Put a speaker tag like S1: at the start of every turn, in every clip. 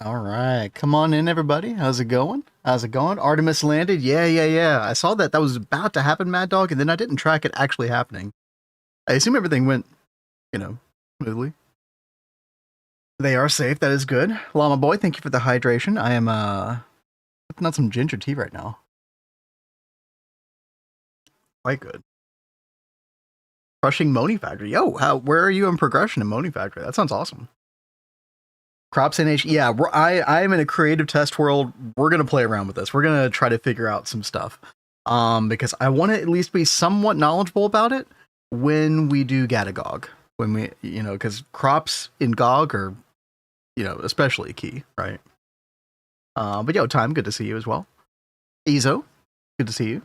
S1: All right, come on in, everybody. How's it going? How's it going? Artemis landed. Yeah. I saw that was about to happen, Mad Dog, and then I didn't track it actually happening. I assume everything went, smoothly. They are safe. That is good. Llama Boy, thank you for the hydration. I am sipping on some ginger tea right now. Quite good. Crushing Moni Factory. Yo, where are you in progression in Moni Factory? That sounds awesome. CropsNH. Yeah, I am in a creative test world. We're gonna play around with this. We're gonna try to figure out some stuff. Because I want to at least be somewhat knowledgeable about it when we do Gatagog. When we, because crops in GOG are, especially key, right? But yo, Time, good to see you as well. Ezo, good to see you.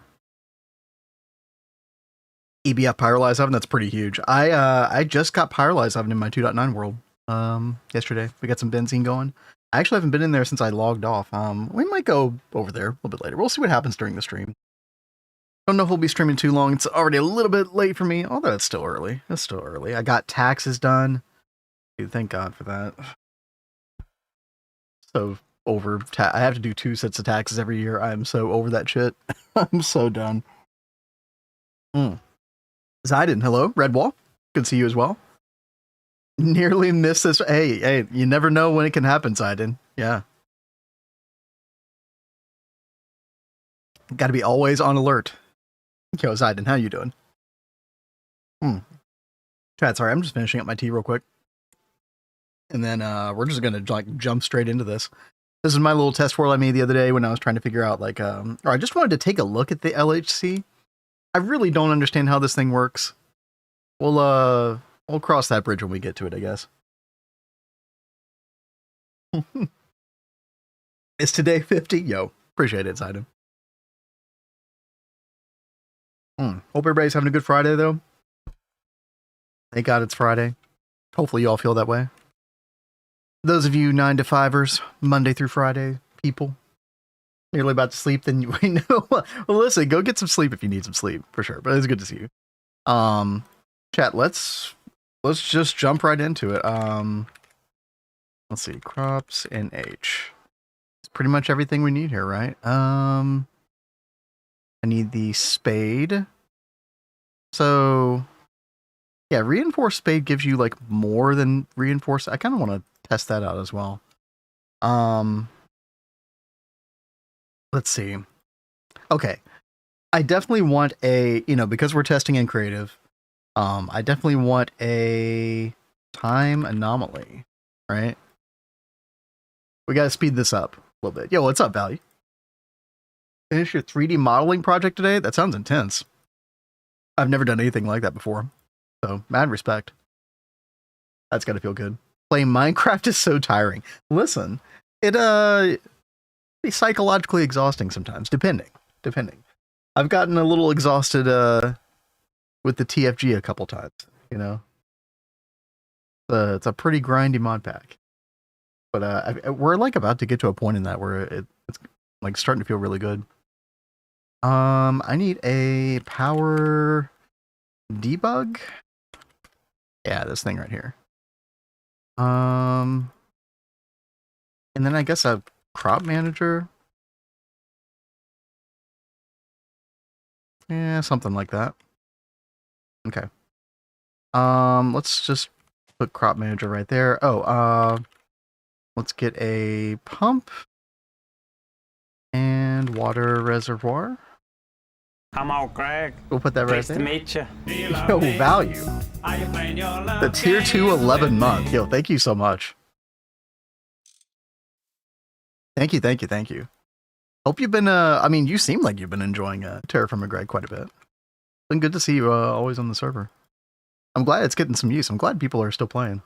S1: EBF Pyrolyze Oven, that's pretty huge. I just got Pyrolyze Oven in my 2.9 world yesterday. We got some benzene going. I actually haven't been in there since I logged off. We might go over there a little bit later. We'll see what happens during the stream. Don't know if we'll be streaming too long. It's already a little bit late for me, although it's still early. It's still early. I got taxes done. Dude, thank God for that. So over. I have to do 2 sets of taxes every year. I'm so over that shit. I'm so done. Zayden, hello. Red Wall, good to see you as well. Nearly missed this. Hey, you never know when it can happen, Zayden. Yeah. Got to be always on alert. Yo, Zayden, how you doing? Chat, sorry, I'm just finishing up my tea real quick. And then we're just gonna jump straight into this. This is my little test world I made the other day when I was trying to figure out or I just wanted to take a look at the LHC. I really don't understand how this thing works. We'll cross that bridge when we get to it, I guess. Is today 50? Yo, appreciate it, Zayden. Hope everybody's having a good Friday, though. Thank God it's Friday. Hopefully you all feel that way. Those of you 9 to 5ers, Monday through Friday people, nearly about to sleep, then we know. Well, listen, go get some sleep if you need some sleep, for sure. But it's good to see you. Chat, let's just jump right into it. Let's see, CropsNH. It's pretty much everything we need here, right? I need the spade. So, yeah, reinforced spade gives you more than reinforced. I kind of want to test that out as well. Let's see. Okay, I definitely want a, because we're testing in creative. I definitely want a time anomaly, right? We got to speed this up a little bit. Yo, what's up, Valley? Finish your 3D modeling project today? That sounds intense. I've never done anything like that before. So, mad respect. That's got to feel good. Playing Minecraft is so tiring. Listen, it's psychologically exhausting sometimes, depending. I've gotten a little exhausted with the TFG a couple times, it's a pretty grindy mod pack. But we're about to get to a point in that where it's starting to feel really good. I need a power debug. Yeah, this thing right here. And then I guess a crop manager. Yeah, something like that. Okay. Let's just put crop manager right there. Let's get a pump and water reservoir.
S2: Come on, Greg.
S1: We'll put that right there.
S2: Nice to meet you.
S1: Yo, value. The tier 2 11 month. Yo, thank you so much. Thank you. Hope you've been, you seem like you've been enjoying Terrafirmagreg quite a bit. Been good to see you always on the server. I'm glad it's getting some use. I'm glad people are still playing.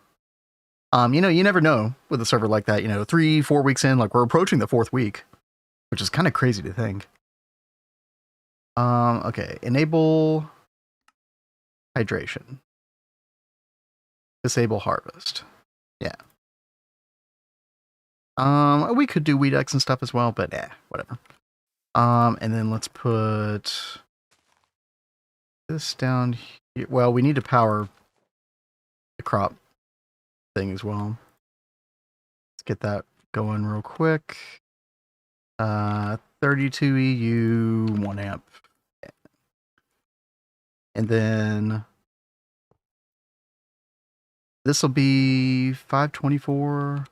S1: You never know with a server like that, 3-4 weeks in, we're approaching the 4th week, which is kind of crazy to think. Okay, enable hydration. Disable harvest. Yeah. We could do weed X and stuff as well, but whatever. And then let's put this down here. Well, we need to power the crop thing as well. Let's get that going real quick. 32 EU, 1 amp. And then this will be 524,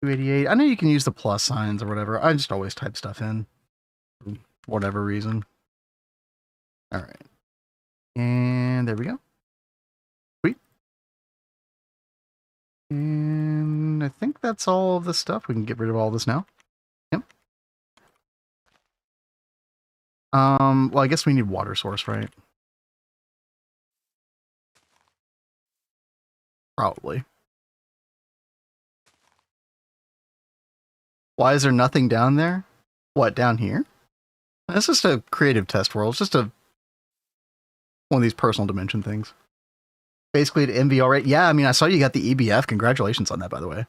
S1: 288. I know you can use the plus signs or whatever. I just always type stuff in for whatever reason. All right. And there we go. Sweet. And I think that's all of the stuff. We can get rid of all this now. Yep. Well, I guess we need water source, right? Probably. Why is there nothing down there? What, down here? It's just a creative test world. It's just one of these personal dimension things. Basically, to MV, all right. Yeah, I mean, I saw you got the EBF. Congratulations on that, by the way.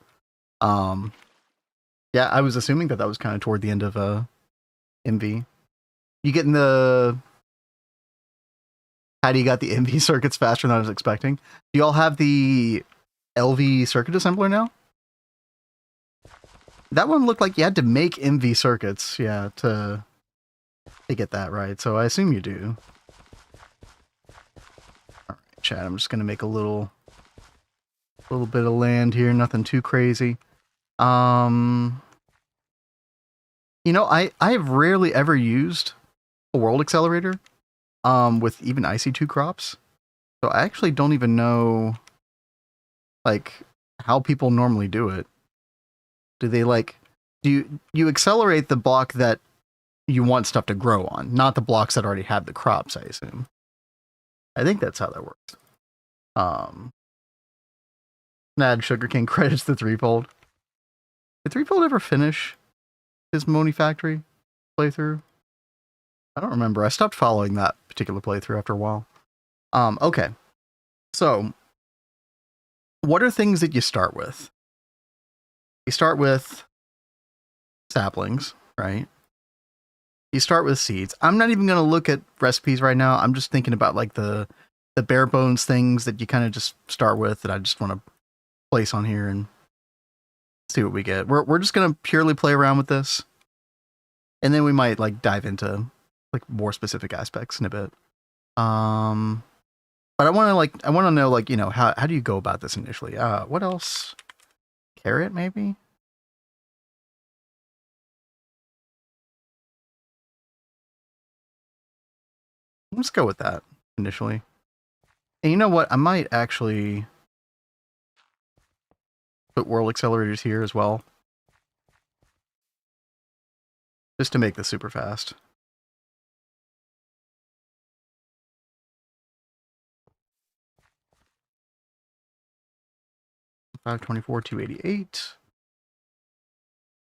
S1: Yeah, I was assuming that was kind of toward the end of MV. You getting the... How do you got the MV circuits faster than I was expecting? Do y'all have the LV circuit assembler now? That one looked like you had to make MV circuits, yeah, to get that right. So I assume you do. All right, chat. I'm just gonna make a little bit of land here. Nothing too crazy. You know, I have rarely ever used a world accelerator. With even IC2 crops. So I actually don't even know, like, how people normally do it. Do they, like, do you accelerate the block that you want stuff to grow on, not the blocks that already have the crops, I assume. I think that's how that works. Nad Sugarcane credits the threefold. Did threefold ever finish his Moni Factory playthrough? I don't remember. I stopped following that particular playthrough after a while. Okay. So, what are things that you start with? You start with saplings, right? You start with seeds. I'm not even going to look at recipes right now. I'm just thinking about like the bare bones things that you kind of just start with that I just want to place on here and see what we get. We're just going to purely play around with this. And then we might like dive into like more specific aspects in a bit. But I want to know, like, you know, how do you go about this initially? What else? Carrot, maybe? Let's go with that initially. And you know what? I might actually put world accelerators here as well. Just to make this super fast. $524, $288.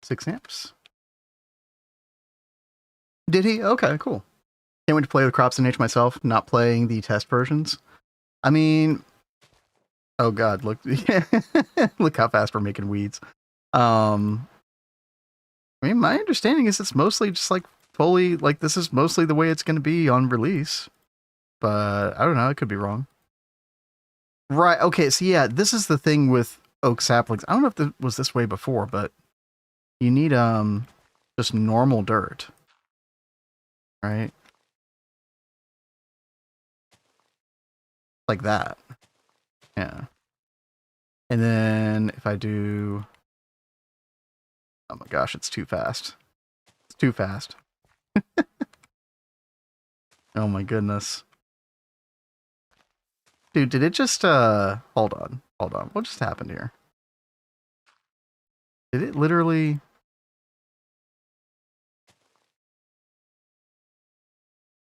S1: 6 amps. Did he? Okay, cool. Can't wait to play with CropsNH myself, not playing the test versions. I mean, oh god, look look how fast we're making weeds. I mean, my understanding is it's mostly just like fully, like this is mostly the way it's going to be on release. But I don't know, I could be wrong. Right, okay, so yeah, this is the thing with oak saplings. I don't know if it was this way before, but you need just normal dirt. Right? Like that. Yeah. And then if I do... Oh my gosh, it's too fast. It's too fast. Oh my goodness. Dude, did it just, hold on. What just happened here? Did it literally...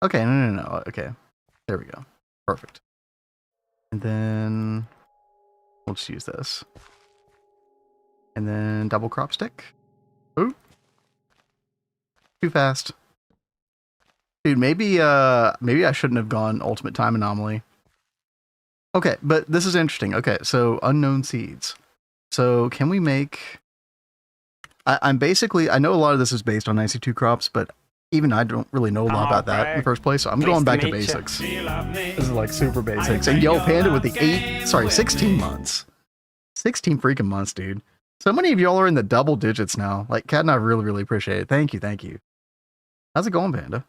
S1: Okay, no. Okay. There we go. Perfect. And then we'll just use this. And then double crop stick. Ooh. Too fast. Dude, maybe I shouldn't have gone ultimate time anomaly. Okay, but this is interesting. Okay, so unknown seeds. So can we make... I'm basically... I know a lot of this is based on IC2 crops, but even I don't really know a lot about that in the first place, so I'm going back to basics. This is like super basics. And yo, Panda with the 16 months. 16 freaking months, dude. So many of y'all are in the double digits now. Like, Kat and I really, really appreciate it. Thank you, thank you. How's it going, Panda?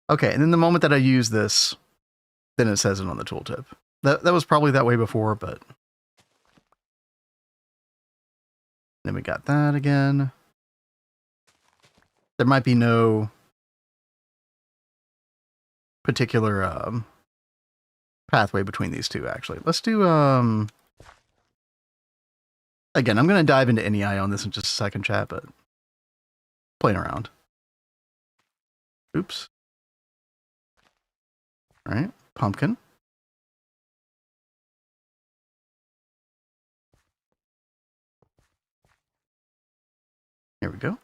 S1: Okay, and then the moment that I use this, then it says it on the tooltip. That was probably that way before, but... Then we got that again. There might be no particular pathway between these two, actually. Let's do... Again, I'm going to dive into NEI on this in just a second, chat, but... Playing around. Oops. Alright, pumpkin. Here we go.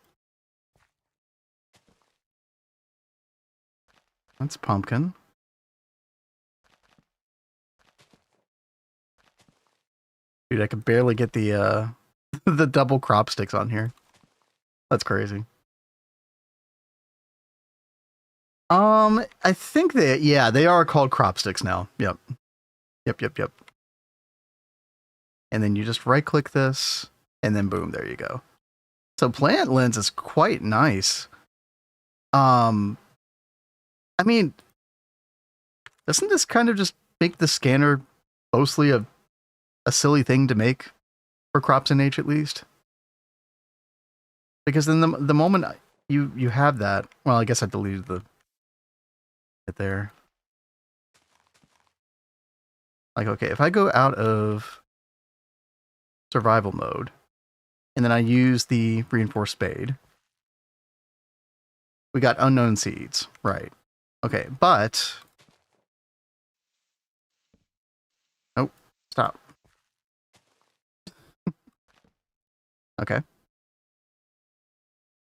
S1: That's pumpkin. Dude, I could barely get the the double crop sticks on here. That's crazy. I think that, yeah, they are called crop sticks now. Yep. Yep. And then you just right click this and then boom, there you go. So plant lens is quite nice. I mean, doesn't this kind of just make the scanner mostly a silly thing to make for CropsNH at least? Because then the moment you have that, well, I guess I deleted it there. Like, okay, if I go out of survival mode and then I use the reinforced spade, we got unknown seeds, right? Okay, but oh, stop. Okay.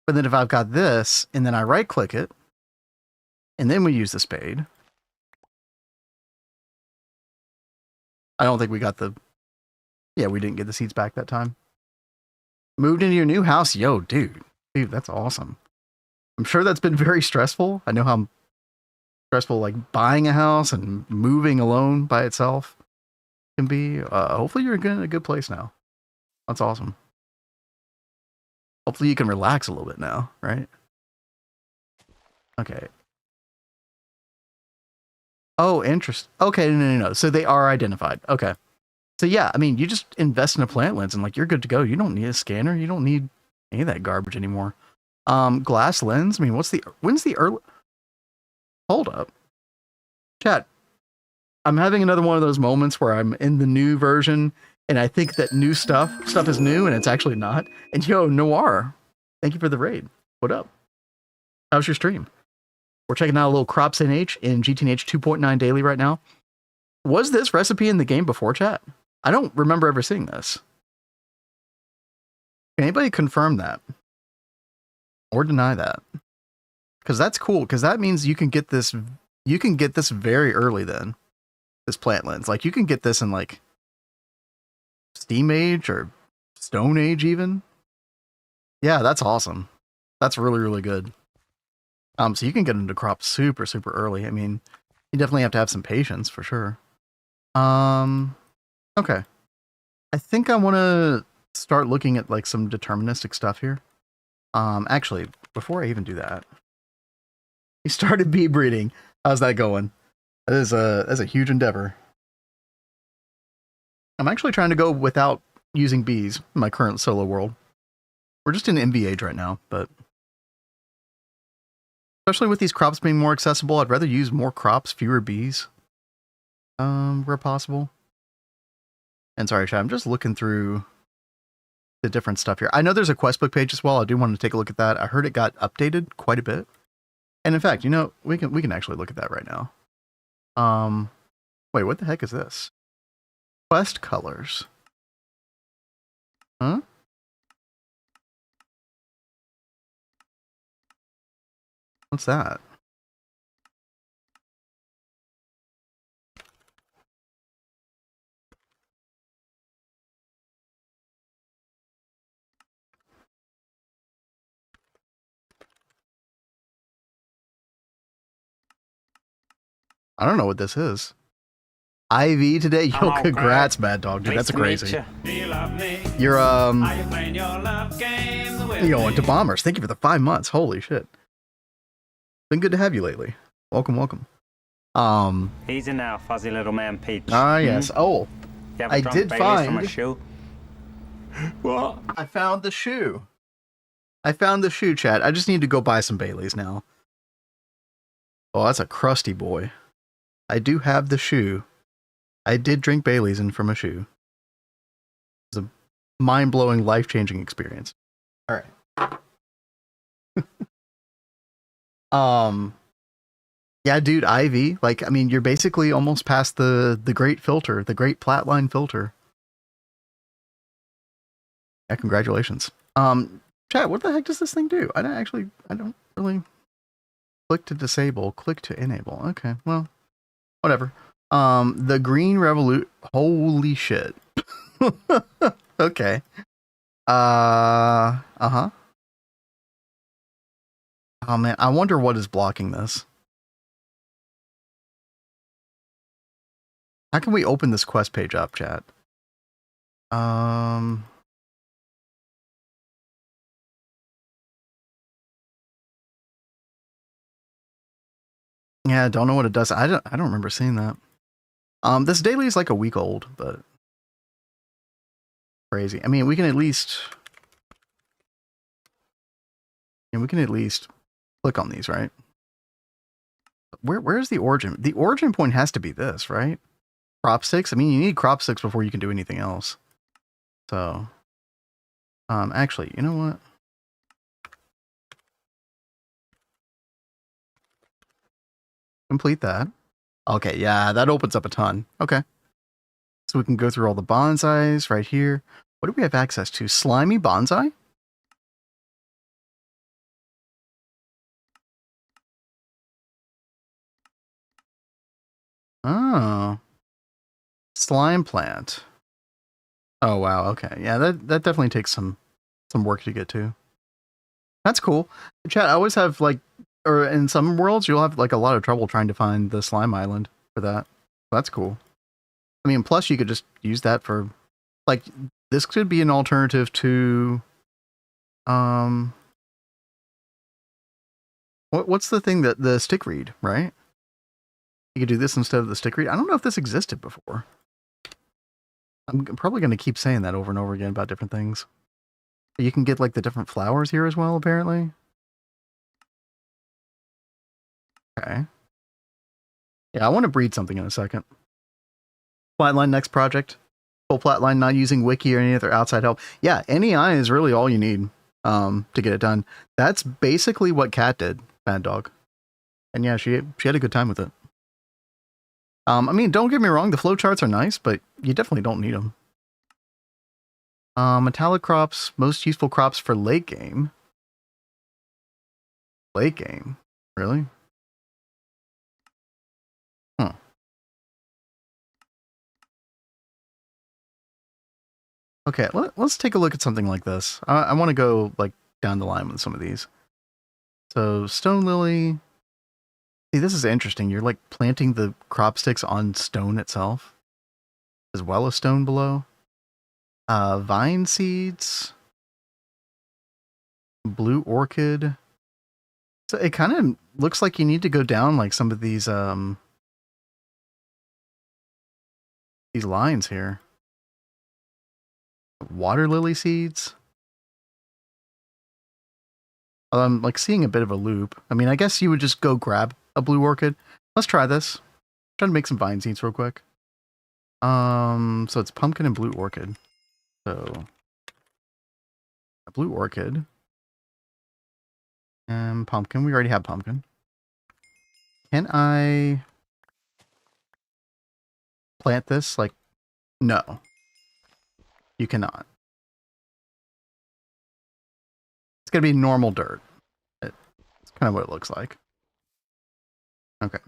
S1: But then if I've got this and then I right click it and then we use the spade, I don't think we got the... Yeah, we didn't get the seeds back that time. Moved into your new house? Yo, dude, that's awesome. I'm sure that's been very stressful. I know how stressful like buying a house and moving alone by itself can be. Hopefully you're in a good place now. That's awesome. Hopefully you can relax a little bit now, right? Okay. Oh, interesting. Okay, no. So they are identified. Okay. So yeah, I mean, you just invest in a plant lens and like you're good to go. You don't need a scanner. You don't need any of that garbage anymore. Glass lens. I mean, when's the early... Hold up. Chat. I'm having another one of those moments where I'm in the new version and I think that new stuff is new and it's actually not. And yo, Noir, thank you for the raid. What up? How's your stream? We're checking out a little CropsNH in GTNH 2.9 daily right now. Was this recipe in the game before, chat? I don't remember ever seeing this. Can anybody confirm that? Or deny that? Because that's cool, because that means you can get this very early then. This plant lens. Like you can get this in like Steam Age or Stone Age even. Yeah, that's awesome. That's really, really good. So you can get into crops super, super early. I mean, you definitely have to have some patience for sure. Okay. I think I want to start looking at like some deterministic stuff here. Actually, before I even do that, he started bee breeding. How's that going? That's a huge endeavor. I'm actually trying to go without using bees in my current solo world. We're just in MV age right now, but especially with these crops being more accessible, I'd rather use more crops, fewer bees, where possible. And sorry, chat, I'm just looking through the different stuff here. I know there's a quest book page as well. I do want to take a look at that. I heard it got updated quite a bit. And in fact, you know, we can actually look at that right now. Wait, what the heck is this? Quest colors. Huh? What's that? I don't know what this is. IV today?
S2: I'm
S1: Yo,
S2: all
S1: congrats,
S2: cracked.
S1: Mad Dog, dude.
S2: Pleased
S1: That's
S2: to meet
S1: crazy.
S2: ya. Do you love me?
S1: You're
S2: Are you playing your love games with
S1: you going
S2: me?
S1: to Bombers. Thank you for the 5 months. Holy shit. Been good to have you lately. Welcome, welcome.
S2: Easy now, fuzzy little man Peach.
S1: Yes. Oh,
S2: You ever
S1: I
S2: drunk
S1: did
S2: Baileys from a
S1: find-
S2: shoe? What?
S1: I found the shoe. I found the shoe, chat. I just need to go buy some Baileys now. Oh, that's a crusty boy. I do have the shoe. I did drink Baileys in from a shoe. It was a mind-blowing, life-changing experience. All right. Yeah, dude, Ivy. Like, I mean, you're basically almost past the great filter, the great flatline filter. Yeah, congratulations. Chat, what the heck does this thing do? I don't really click to disable, click to enable. Okay, well, whatever. The green revolute. Holy shit. Okay. Uh-huh. Oh man, I wonder what is blocking this. How can we open this quest page up, chat? Yeah, I don't know what it does. I don't remember seeing that. This daily is like a week old, but crazy. I mean, we can at least click on these, right? Where's the origin? The origin point has to be this, right? Crop sticks. I mean, you need crop sticks before you can do anything else. So, actually, you know what? Complete that. Okay, yeah, that opens up a ton. Okay. So we can go through all the bonsais right here. What do we have access to? Slimy bonsai? Oh. Slime plant. Oh, wow. Okay. Yeah, that definitely takes some work to get to. That's cool. Chat, I always have like, or in some worlds, you'll have like a lot of trouble trying to find the slime island for that. That's cool. I mean, plus you could just use that for, like, this could be an alternative to, what's the thing that the stick read, right? You could do this instead of the stick read. I don't know if this existed before. I'm probably going to keep saying that over and over again about different things. You can get like the different flowers here as well, apparently. Okay. Yeah, I want to breed something in a second. Flatline next project. Full flatline, not using wiki or any other outside help. Yeah, NEI is really all you need to get it done. That's basically what Kat did, Mad Dog. And yeah, she had a good time with it. I mean, don't get me wrong, the flowcharts are nice, but you definitely don't need them. Metallic crops, most useful crops for late game. Late game? Really? Huh. Okay, let's take a look at something like this. I want to go like down the line with some of these. So stone lily. See, this is interesting. You're like planting the crop sticks on stone itself, as well as stone below. Vine seeds. Blue orchid. So it kind of looks like you need to go down like some of these lines here. Water lily seeds. I'm like seeing a bit of a loop. I mean, I guess you would just go grab a blue orchid. Let's try this. Trying to make some vine seeds real quick. So it's pumpkin and blue orchid. So a blue orchid and pumpkin. We already have pumpkin. Can I plant this? Like, no, you cannot. It's gonna be normal dirt. It's kind of what it looks like. Okay.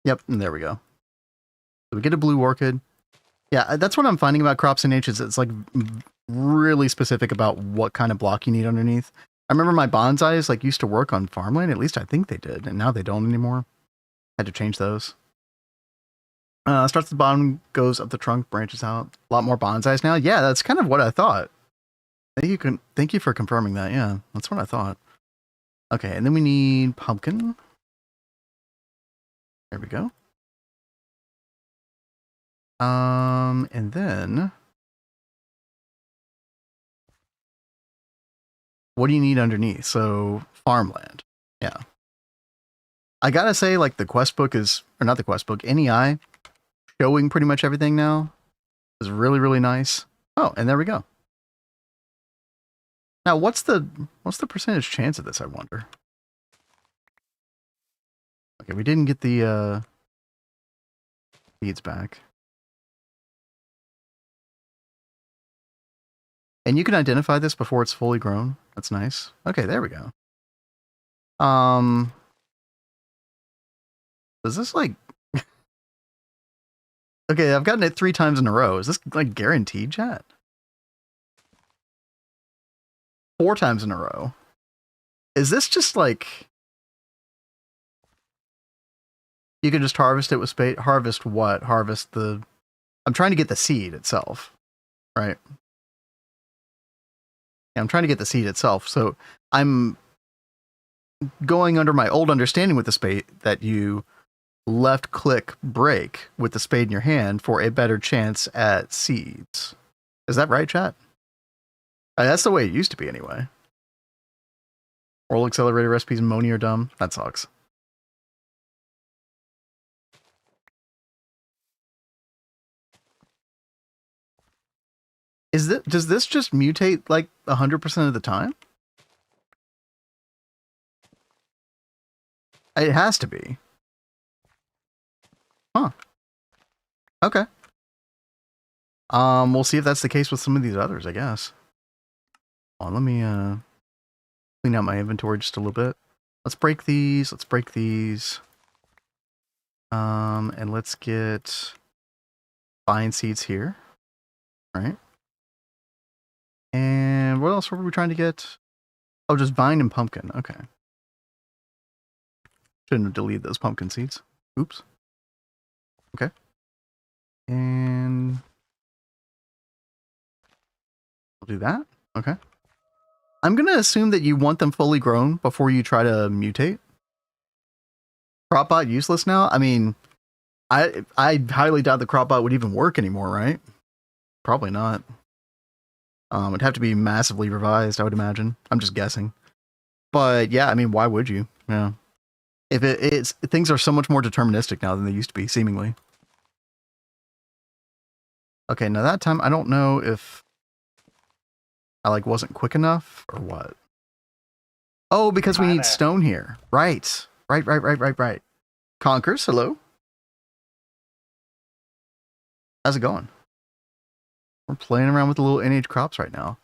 S1: Yep, and there we go. So we get a blue orchid. Yeah, that's what I'm finding about CropsNH is it's like really specific about what kind of block you need underneath. I remember my bonsais like used to work on farmland. At least I think they did, and now they don't anymore. Had to change those. Starts at the bottom, goes up the trunk, branches out. A lot more bonsais now. Yeah, that's kind of what I thought. Thank you for confirming that. Yeah, that's what I thought. Okay, and then we need pumpkin. There we go. And then what do you need underneath? So farmland. Yeah. I gotta say, like, the quest book is, or not the quest book, NEI showing pretty much everything now is really, really nice. Oh, and there we go. Now, what's the percentage chance of this, I wonder? Okay, we didn't get the seeds back. And you can identify this before it's fully grown. That's nice. Okay, there we go. Is this like... Okay, I've gotten it 3 times in a row. Is this like guaranteed, chat? 4 times in a row. Is this just like... You can just harvest it with spade? Harvest what? Harvest the... I'm trying to get the seed itself. Right? Yeah, I'm trying to get the seed itself. So I'm going under my old understanding with the spade that you left click break with the spade in your hand for a better chance at seeds. Is that right, chat? That's the way it used to be anyway. Oral accelerator recipes, Moni are dumb. That sucks. Does this just mutate like 100% of the time? It has to be. Huh. Okay. We'll see if that's the case with some of these others, I guess. Let me clean out my inventory just a little bit. Let's break these. Let's break these. And let's get vine seeds here. All right. And what else were we trying to get? Oh, just vine and pumpkin. Okay. Shouldn't have deleted those pumpkin seeds. Oops. Okay. And we'll do that. Okay. I'm going to assume that you want them fully grown before you try to mutate. Cropbot useless now? I mean, I highly doubt the Cropbot would even work anymore, right? Probably not. It'd have to be massively revised, I would imagine. I'm just guessing. But yeah, I mean, why would you? Yeah. If things are so much more deterministic now than they used to be, seemingly. Okay, now that time, I don't know if I like wasn't quick enough or what. Oh, because we need stone here. Right. Right. Conkers, hello. How's it going? We're playing around with the little NH crops right now.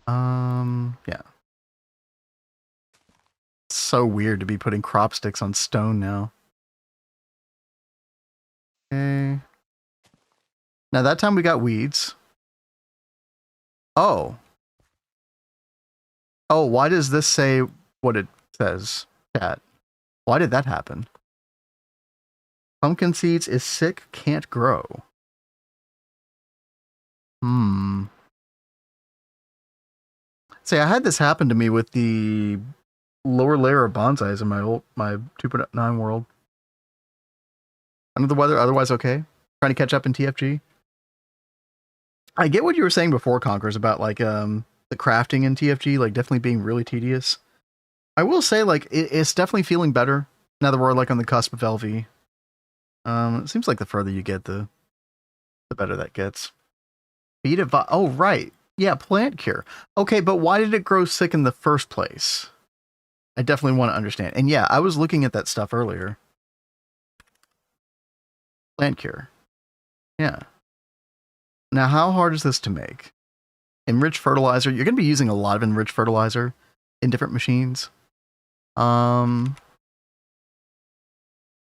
S1: Yeah. It's so weird to be putting crop sticks on stone now. Okay. Now that time we got weeds. Oh. Oh, why does this say what it says, chat? Why did that happen? Pumpkin seeds is sick, can't grow. See, I had this happen to me with the lower layer of bonsais in my 2.9 world. Under the weather, otherwise okay. Trying to catch up in TFG. I get what you were saying before, Conquerors, about like the crafting in TFG, like definitely being really tedious. I will say, like, it's definitely feeling better now that we're like on the cusp of LV. It seems like the further you get, the better that gets. Oh, right. Yeah, plant cure. Okay, but why did it grow sick in the first place? I definitely want to understand. And yeah, I was looking at that stuff earlier. Plant cure. Yeah. Now, how hard is this to make? Enriched fertilizer. You're going to be using a lot of enriched fertilizer in different machines. Yeah,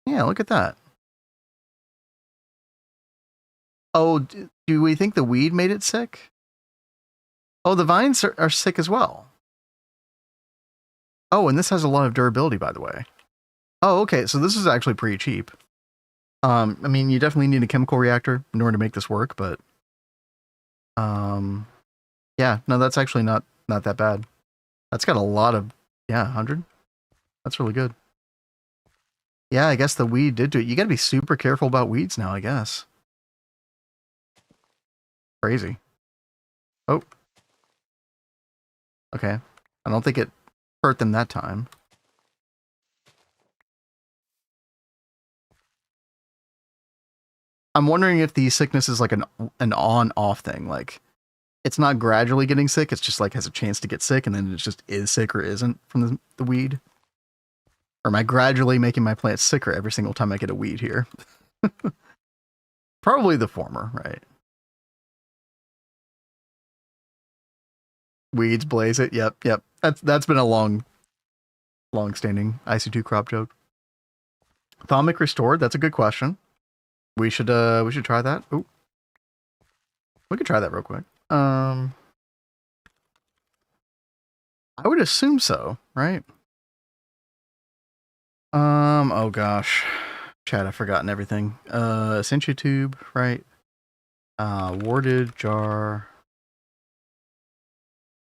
S1: look at that. Oh, do we think the weed made it sick? Oh, the vines are sick as well. Oh, and this has a lot of durability, by the way. Oh, okay. So this is actually pretty cheap. I mean, you definitely need a chemical reactor in order to make this work, but yeah, no, that's actually not that bad. That's got a lot of 100. That's really good. Yeah, I guess the weed did do it. You got to be super careful about weeds now, I guess. Crazy. Oh. Okay. I don't think it hurt them that time. I'm wondering if the sickness is like an on-off thing. Like, it's not gradually getting sick. It's just like has a chance to get sick, and then it just is sick or isn't from the weed. Or am I gradually making my plants sicker every single time I get a weed here? Probably the former, right? Weeds blaze it. Yep. That's been a long-standing IC2 crop joke. Thermic restored. That's a good question. We should try that. Ooh. We could try that real quick. I would assume so, right? Oh gosh. Chat, I've forgotten everything. Essential tube, right? Warded jar.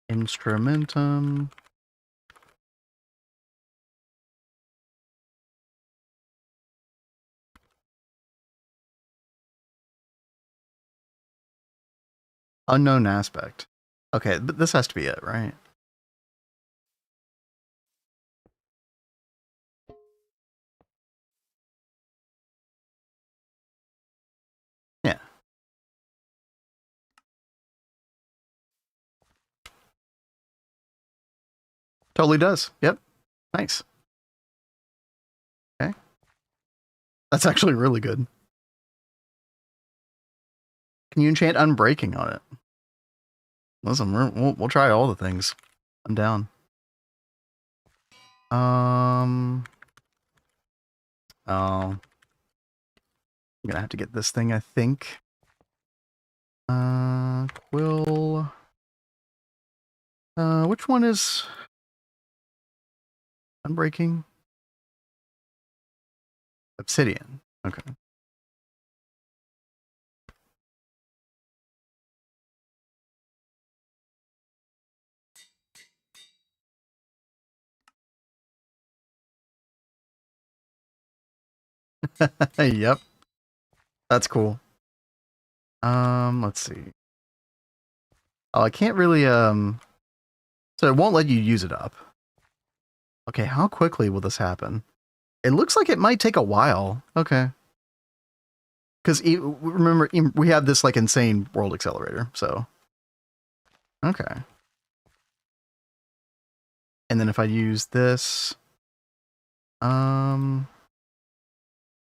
S1: Instrumentum. Unknown aspect. Okay, but this has to be it, right? Yeah. Totally does. Yep. Nice. Okay. That's actually really good. Can you enchant unbreaking on it? Listen, we'll try all the things. I'm down. Oh. I'm gonna have to get this thing, I think. Quill. Which one is unbreaking? Obsidian. Okay. Yep. That's cool. Let's see. Oh, I can't really, so it won't let you use it up. Okay, how quickly will this happen? It looks like it might take a while. Okay. Because remember, we have this like insane world accelerator, so. Okay. And then if I use this,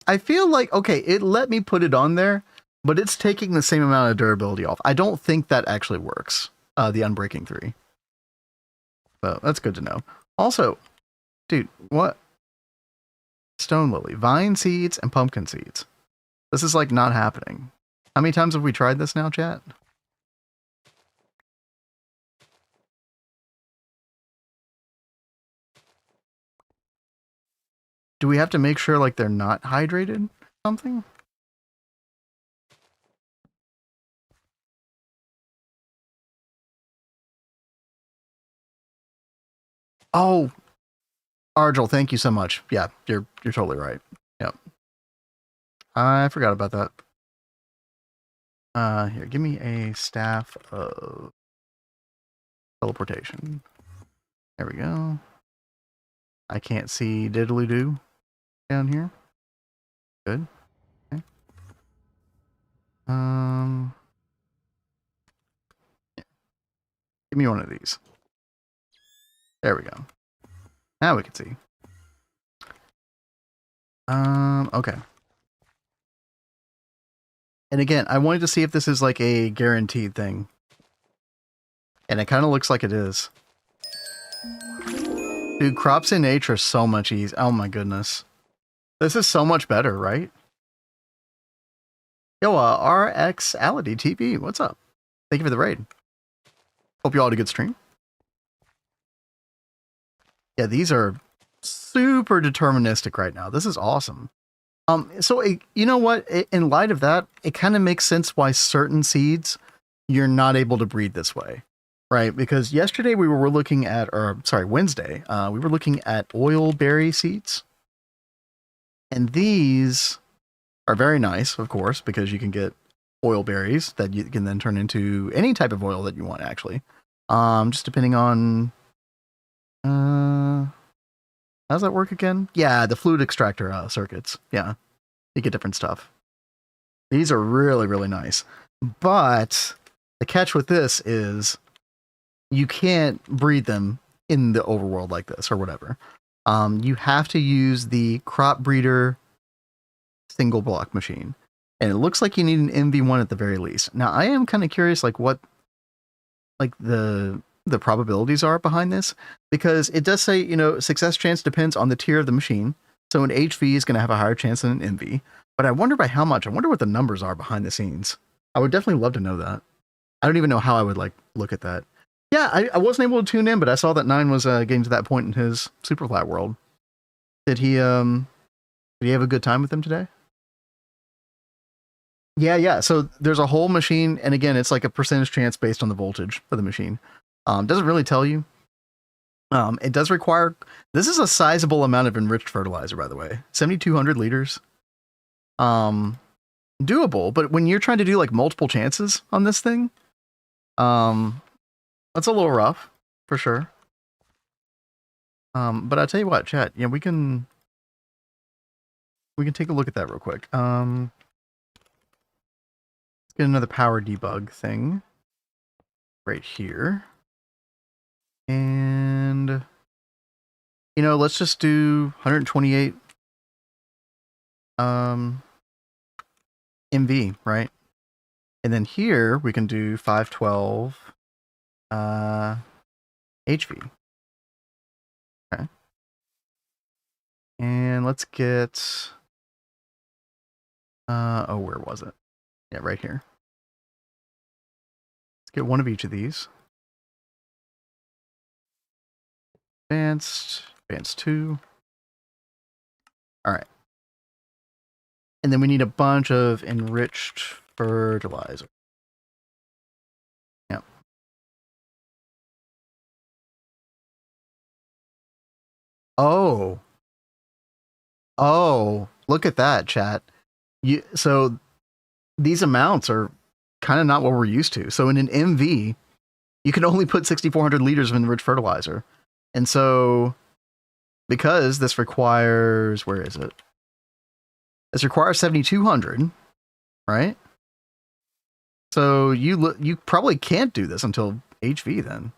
S1: I feel like, okay, it let me put it on there, but it's taking the same amount of durability off. I don't think that actually works, the Unbreaking 3. So that's good to know. Also, dude, what? Stone Lily, Vine Seeds, and Pumpkin Seeds. This is like not happening. How many times have we tried this now, chat? Do we have to make sure like they're not hydrated or something? Oh, Argel, thank you so much. Yeah, you're totally right. Yep. I forgot about that. Here, give me a staff of teleportation. There we go. I can't see diddly doo down here. Good. Okay. Yeah. Give me one of these. There we go. Now we can see. Okay. And again, I wanted to see if this is like a guaranteed thing. And it kind of looks like it is. Dude, CropsNH are so much easier. Oh my goodness. This is so much better, right? Yo, RXality TV, what's up? Thank you for the raid. Hope you all had a good stream. Yeah, these are super deterministic right now. This is awesome. So you know what? In light of that, it kind of makes sense why certain seeds you're not able to breed this way, right? Because yesterday we were looking at, or sorry, Wednesday, we were looking at oil berry seeds. And these are very nice, of course, because you can get oil berries that you can then turn into any type of oil that you want, actually. Just depending on, how does that work again? Yeah, the fluid extractor circuits. Yeah, you get different stuff. These are really, really nice. But the catch with this is you can't breed them in the overworld like this or whatever. You have to use the crop breeder single block machine. And it looks like you need an MV1 at the very least. Now, I am kind of curious, like, what, like, the probabilities are behind this, because it does say, you know, success chance depends on the tier of the machine. So an HV is going to have a higher chance than an MV. But I wonder by how much. I wonder what the numbers are behind the scenes. I would definitely love to know that. I don't even know how I would, like, look at that. Yeah, I wasn't able to tune in, but I saw that Nine was getting to that point in his super flat world. Did he have a good time with them today? Yeah. So there's a whole machine, and again, it's like a percentage chance based on the voltage of the machine. Doesn't really tell you. It does require. This is a sizable amount of enriched fertilizer, by the way. 7,200 liters. Doable, but when you're trying to do like multiple chances on this thing, that's a little rough for sure. But I'll tell you what, chat. Yeah, we can take a look at that real quick. Let's get another power debug thing right here. And, you know, let's just do 128 MV, right? And then here we can do 512 HV. Okay. And let's get oh, where was it? Yeah, right here. Let's get one of each of these. Advanced 2. All right. And then we need a bunch of enriched fertilizer. Yep. Oh, look at that, chat. So these amounts are kind of not what we're used to. So in an MV, you can only put 6,400 liters of enriched fertilizer. And so because this requires, where is it? This requires 7,200, right? So you probably can't do this until HV then,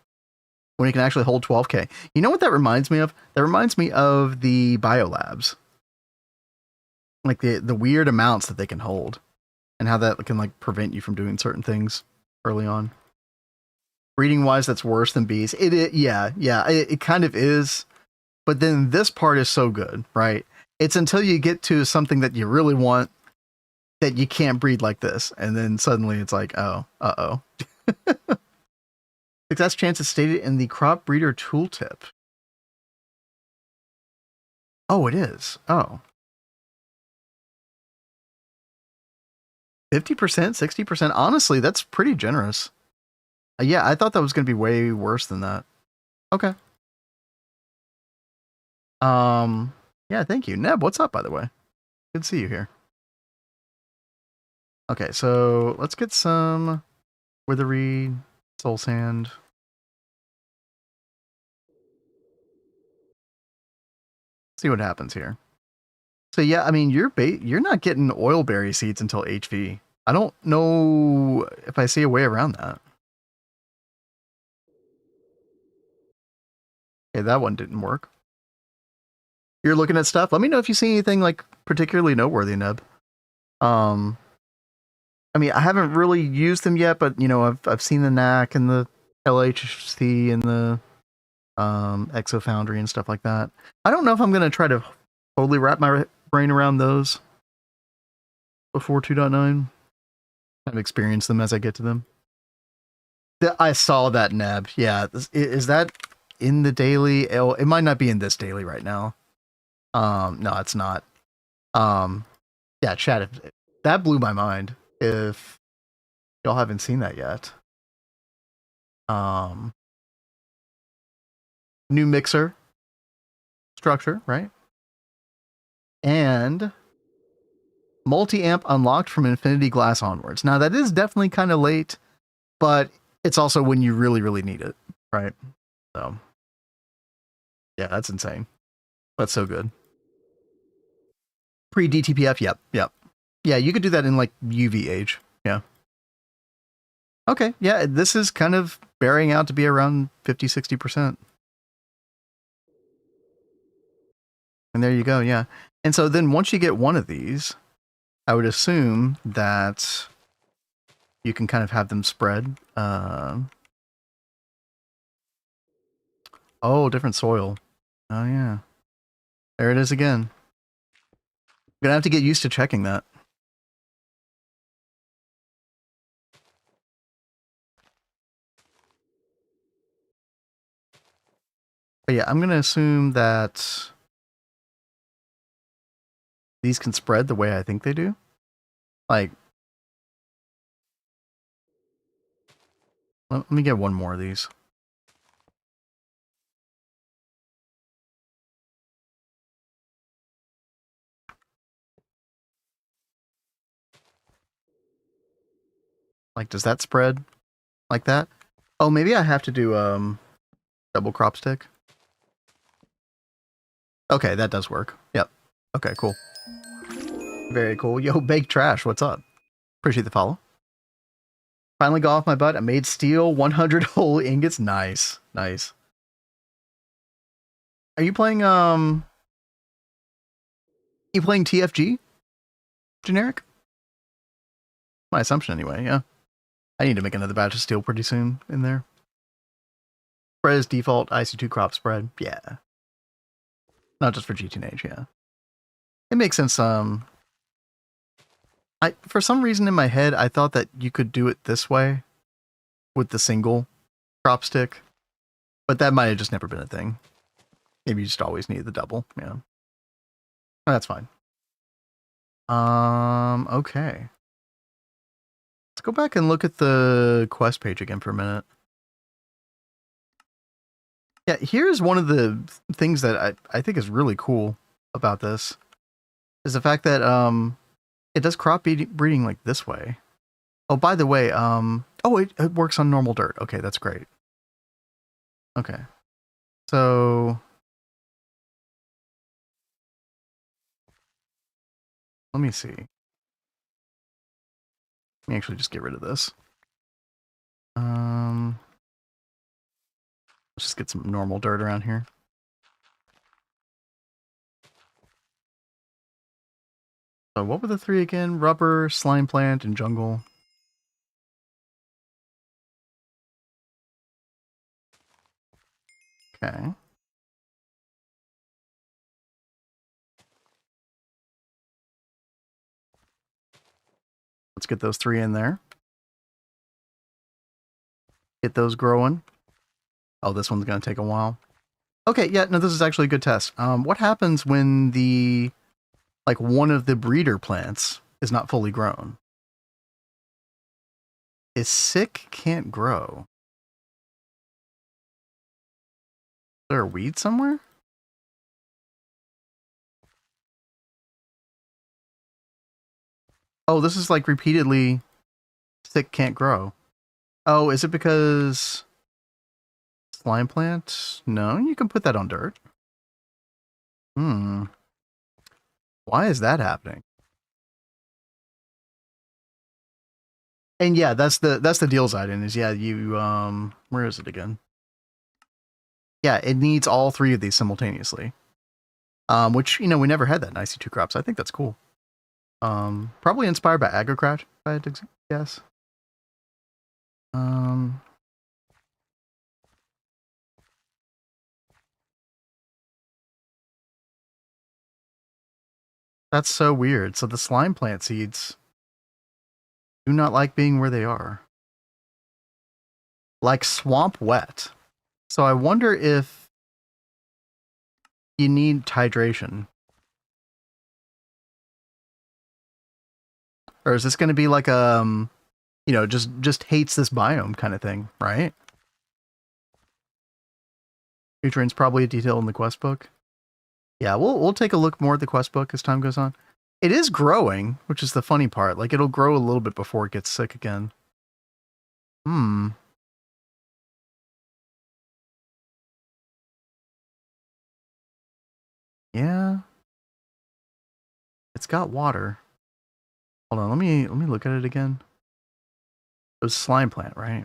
S1: when it can actually hold 12K. You know what that reminds me of? That reminds me of the biolabs. Like the weird amounts that they can hold and how that can like prevent you from doing certain things early on. Breeding wise, that's worse than bees. It kind of is. But then this part is so good, right? It's until you get to something that you really want that you can't breed like this. And then suddenly it's like, oh, uh-oh. Success chance is stated in the crop breeder tooltip. Oh, it is. Oh. 50%, 60%. Honestly, that's pretty generous. Yeah, I thought that was going to be way worse than that. Okay. Yeah, thank you. Neb, what's up, by the way? Good to see you here. Okay, so let's get some Witherweed, Soul Sand. See what happens here. So yeah, I mean, you're not getting oilberry seeds until HV. I don't know if I see a way around that. Okay, that one didn't work. You're looking at stuff. Let me know if you see anything like particularly noteworthy, Neb. I mean, I haven't really used them yet, but you know, I've seen the NAC and the LHC and the Exo Foundry and stuff like that. I don't know if I'm gonna try to totally wrap my brain around those before 2.9. Kind of experience them as I get to them. I saw that, Neb. Yeah, is that in the daily. It might not be in this daily right now. No, it's not. Yeah, chat. That blew my mind. If y'all haven't seen that yet. New mixer structure, right? And multi-amp unlocked from Infinity Glass onwards. Now, that is definitely kind of late, but it's also when you really, really need it, right? So, yeah, that's insane. That's so good. Pre-DTPF, yep. Yeah, you could do that in, like, UV age, yeah. Okay, yeah, this is kind of bearing out to be around 50-60%. And there you go, yeah. And so then once you get one of these, I would assume that you can kind of have them spread. Oh, different soil. Oh, yeah. There it is again. I'm going to have to get used to checking that. But yeah, I'm going to assume that these can spread the way I think they do. Like, let me get one more of these. Like, does that spread like that? Oh, maybe I have to do double crop stick. Okay, that does work. Yep. Okay, cool. Very cool. Yo, Baked Trash, what's up? Appreciate the follow. Finally got off my butt. I made steel 100 whole ingots. Nice. Nice. Are you playing TFG? Generic? My assumption anyway, yeah. I need to make another batch of steel pretty soon in there. Spread is default, IC2 crop spread. Yeah. Not just for GTNH, yeah. It makes sense. For some reason in my head, I thought that you could do it this way with the single crop stick, but that might have just never been a thing. Maybe you just always need the double, yeah. That's fine. Okay. Let's go back and look at the quest page again for a minute. Yeah, here's one of the things that I think is really cool about this, is the fact that it does crop breeding like this way. Oh, by the way, it works on normal dirt. Okay, that's great. Okay. So let me see. Let me actually just get rid of this. Let's just get some normal dirt around here. So what were the three again? Rubber, slime plant, and jungle. Okay. Let's get those three in there. Get those growing. Oh, this one's going to take a while. Okay, yeah, no, this is actually a good test. What happens when one of the breeder plants is not fully grown? Is sick, can't grow. Is there a weed somewhere? Oh, this is like repeatedly sick, can't grow. Oh, is it because slime plant? No, you can put that on dirt. Why is that happening? And yeah, that's the deal, Zidon, is yeah, you where is it again? Yeah, it needs all three of these simultaneously. Which, we never had that in IC2 crops. I think that's cool. Probably inspired by Agrocraft, if I had to guess. That's so weird. So the slime plant seeds do not like being where they are. Like swamp wet. So I wonder if you need hydration. Or is this going to be like you know, just hates this biome kind of thing, right? Nutrients probably a detail in the quest book. Yeah, we'll take a look more at the quest book as time goes on. It is growing, which is the funny part. Like, it'll grow a little bit before it gets sick again. Yeah. It's got water. Hold on, let me look at it again. It was slime plant, right?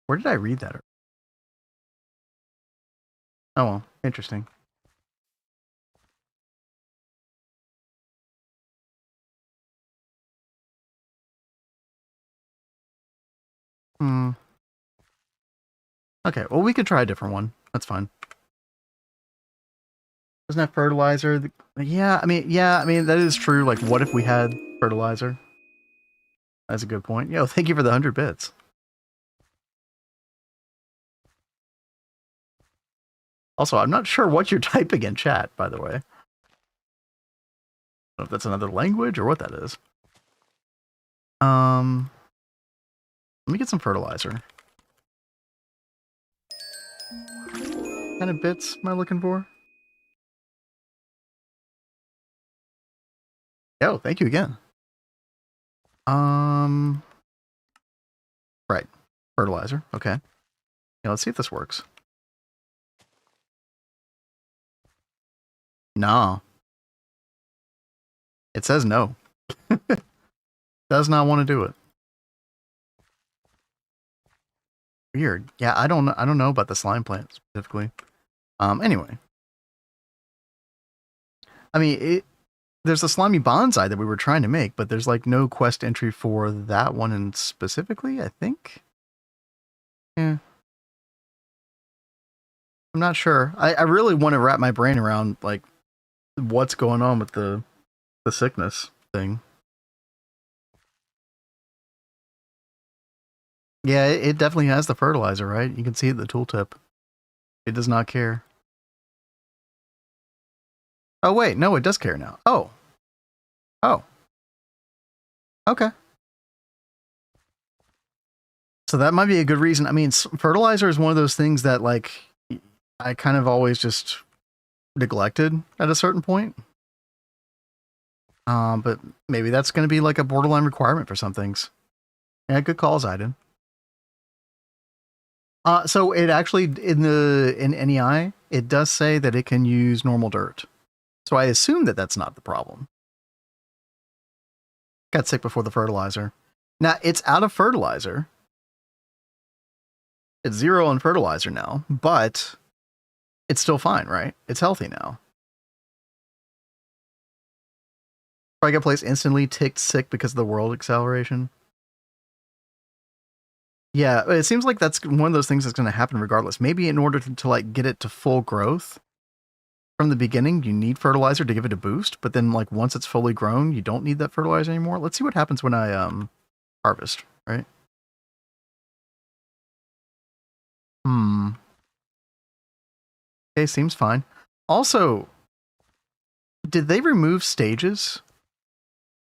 S1: Where did I read that? Oh well, interesting. Okay, well, we could try a different one. That's fine. Doesn't have fertilizer. Yeah, I mean, that is true. Like, what if we had fertilizer? That's a good point. Yo, thank you for the 100 bits. Also, I'm not sure what you're typing in chat, by the way. I don't know if that's another language or what that is. Let me get some fertilizer. What kind of bits am I looking for? Oh, thank you again. Right. Fertilizer. Okay. Yeah, let's see if this works. No. It says no. Does not want to do it. Weird. Yeah, I don't know about the slime plant specifically. Anyway. I mean, there's a slimy bonsai that we were trying to make, but there's like no quest entry for that one and specifically, I think. Yeah. I'm not sure. I really want to wrap my brain around like what's going on with the sickness thing. Yeah, it definitely has the fertilizer, right? You can see it in the tooltip. It does not care. Oh, wait. No, it does care now. Oh. Oh. Okay. So that might be a good reason. I mean, fertilizer is one of those things that, like, I kind of always just neglected at a certain point. But maybe that's going to be like a borderline requirement for some things. Yeah, good calls, Aiden. So it actually in NEI it does say that it can use normal dirt. So I assume that that's not the problem. Got sick before the fertilizer. Now it's out of fertilizer. It's 0 on fertilizer now, but it's still fine, right? It's healthy now. Probably got placed instantly ticked sick because of the world acceleration. Yeah, it seems like that's one of those things that's going to happen regardless. Maybe in order to like get it to full growth from the beginning, you need fertilizer to give it a boost. But then, like once it's fully grown, you don't need that fertilizer anymore. Let's see what happens when I harvest. Right? Okay, seems fine. Also, did they remove stages?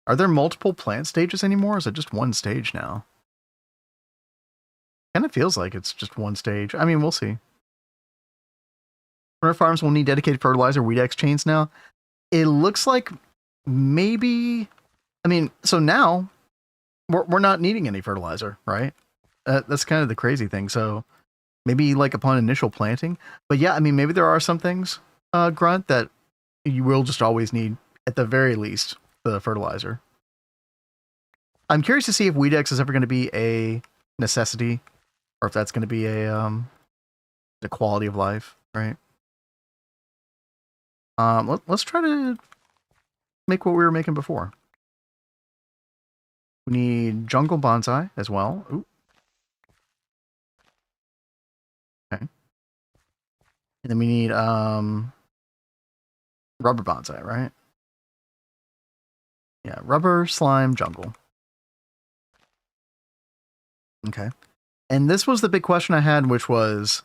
S1: Are there multiple plant stages anymore? Or is it just one stage now? Kind of feels like it's just one stage. I mean, we'll see. Winter farms will need dedicated fertilizer Weedex chains now. It looks like maybe. I mean, so now we're not needing any fertilizer, right? That's kind of the crazy thing. So maybe like upon initial planting, but yeah, I mean, maybe there are some things, Grunt, that you will just always need at the very least the fertilizer. I'm curious to see if Weedex is ever going to be a necessity, or if that's going to be a the quality of life, right? Let's try to make what we were making before. We need jungle bonsai as well. Ooh. Okay. And then we need rubber bonsai, right? Yeah, rubber, slime, jungle. Okay. And this was the big question I had, which was,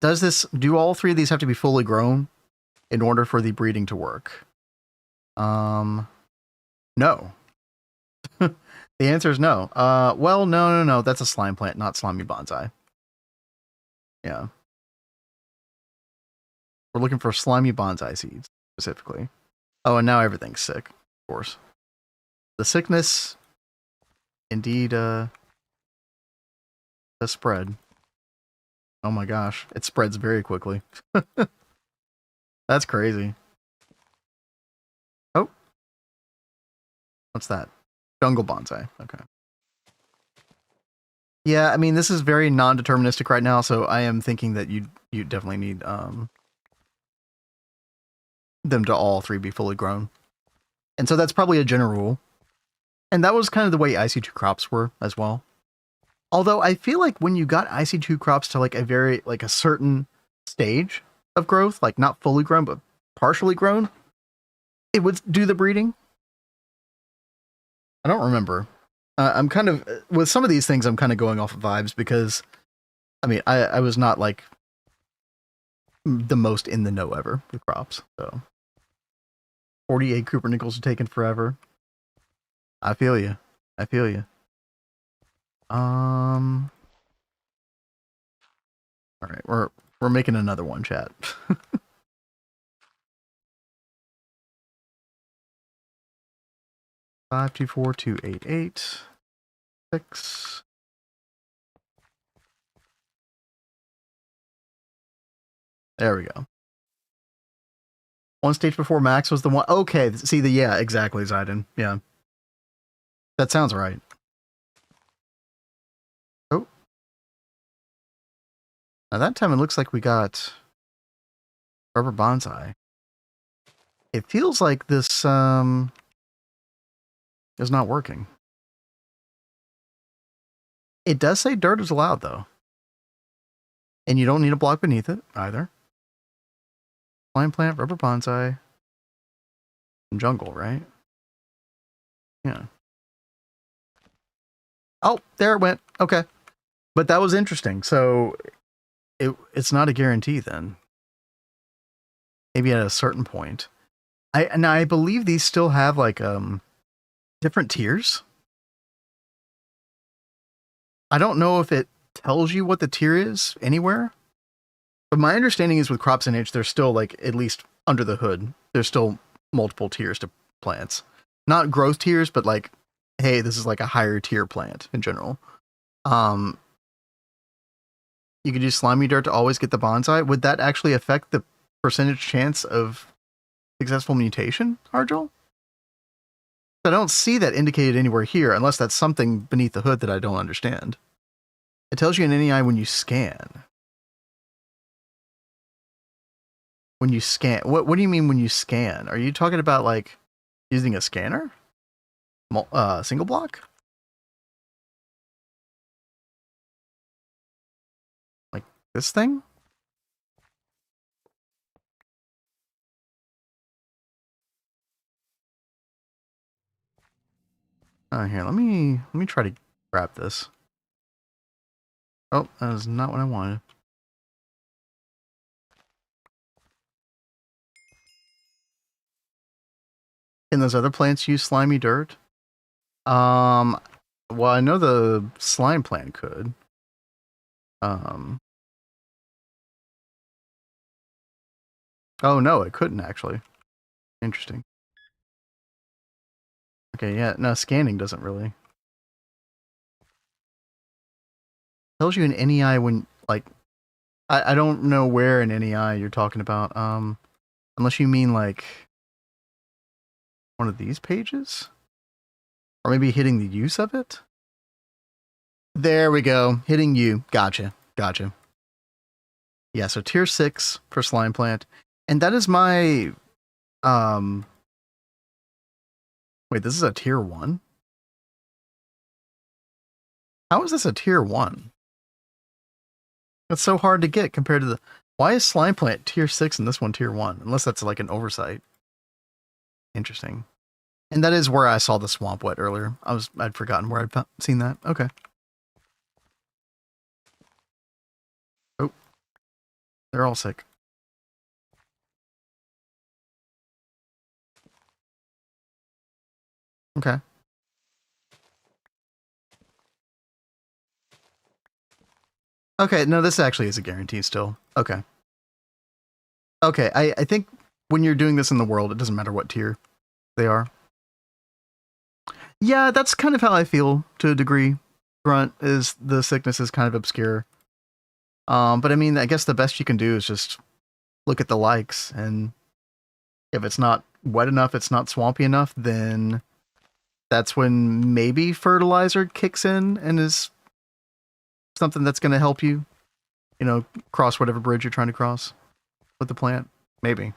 S1: do all three of these have to be fully grown in order for the breeding to work? No. The answer is no. Well, no. That's a slime plant, not slimy bonsai. Yeah. We're looking for slimy bonsai seeds, specifically. Oh, and now everything's sick, of course. The sickness, indeed, does spread. Oh my gosh, it spreads very quickly. That's crazy. Oh. What's that? Jungle bonsai. Okay. Yeah, I mean, this is very non-deterministic right now, so I am thinking that you definitely need them to all three be fully grown. And so that's probably a general rule. And that was kind of the way IC2 crops were as well. Although I feel like when you got IC2 crops to like a certain stage of growth, like not fully grown, but partially grown, it would do the breeding. I don't remember. I'm kind of, with some of these things, I'm kind of going off of vibes because, I mean, I was not like the most in the know ever with crops. So 48 Cooper nickels are taking forever. I feel you. All right, we're making another one, chat. 5242886. There we go. One stage before max was the one. Okay, see yeah, exactly, Zayden. Yeah. That sounds right. Oh. Now that time it looks like we got rubber bonsai. It feels like this is not working. It does say dirt is allowed though. And you don't need a block beneath it either. Slime plant, rubber bonsai, and jungle, right? Yeah. Oh, there it went. Okay. But that was interesting. So it's not a guarantee then. Maybe at a certain point. I believe these still have like different tiers. I don't know if it tells you what the tier is anywhere. But my understanding is with CropsNH, there's still like, at least under the hood, there's still multiple tiers to plants. Not growth tiers, but like, hey, this is like a higher tier plant in general. You could use slimy dirt to always get the bonsai. Would that actually affect the percentage chance of successful mutation, Argel? I don't see that indicated anywhere here, unless that's something beneath the hood that I don't understand. It tells you in NEI when you scan. When you scan, what do you mean when you scan? Are you talking about like using a scanner? Single block? Like this thing? Here, let me try to grab this. Oh, that is not what I wanted. Can those other plants use slimy dirt? Well, I know the slime plant could. Oh no, it couldn't actually. Interesting. Okay, yeah, no, scanning doesn't really. Tells you in NEI when, like, I don't know where in NEI you're talking about. Unless you mean like one of these pages? Or maybe hitting the use of it? There we go. Hitting you. Gotcha. Yeah, so tier 6 for slime plant. And that is my wait, this is a tier 1? How is this a tier 1? That's so hard to get compared to the... Why is slime plant tier 6 and this one tier 1? Unless that's like an oversight. Interesting. And that is where I saw the swamp wet earlier. I'd forgotten where I'd seen that. Okay. Oh, they're all sick. Okay. Okay, no, this actually is a guarantee still. Okay. Okay, I think when you're doing this in the world, it doesn't matter what tier they are. Yeah, that's kind of how I feel to a degree. Grunt is the sickness is kind of obscure. But I mean, I guess the best you can do is just look at the likes, and if it's not wet enough, it's not swampy enough, then that's when maybe fertilizer kicks in and is something that's going to help you, you know, cross whatever bridge you're trying to cross with the plant. Maybe.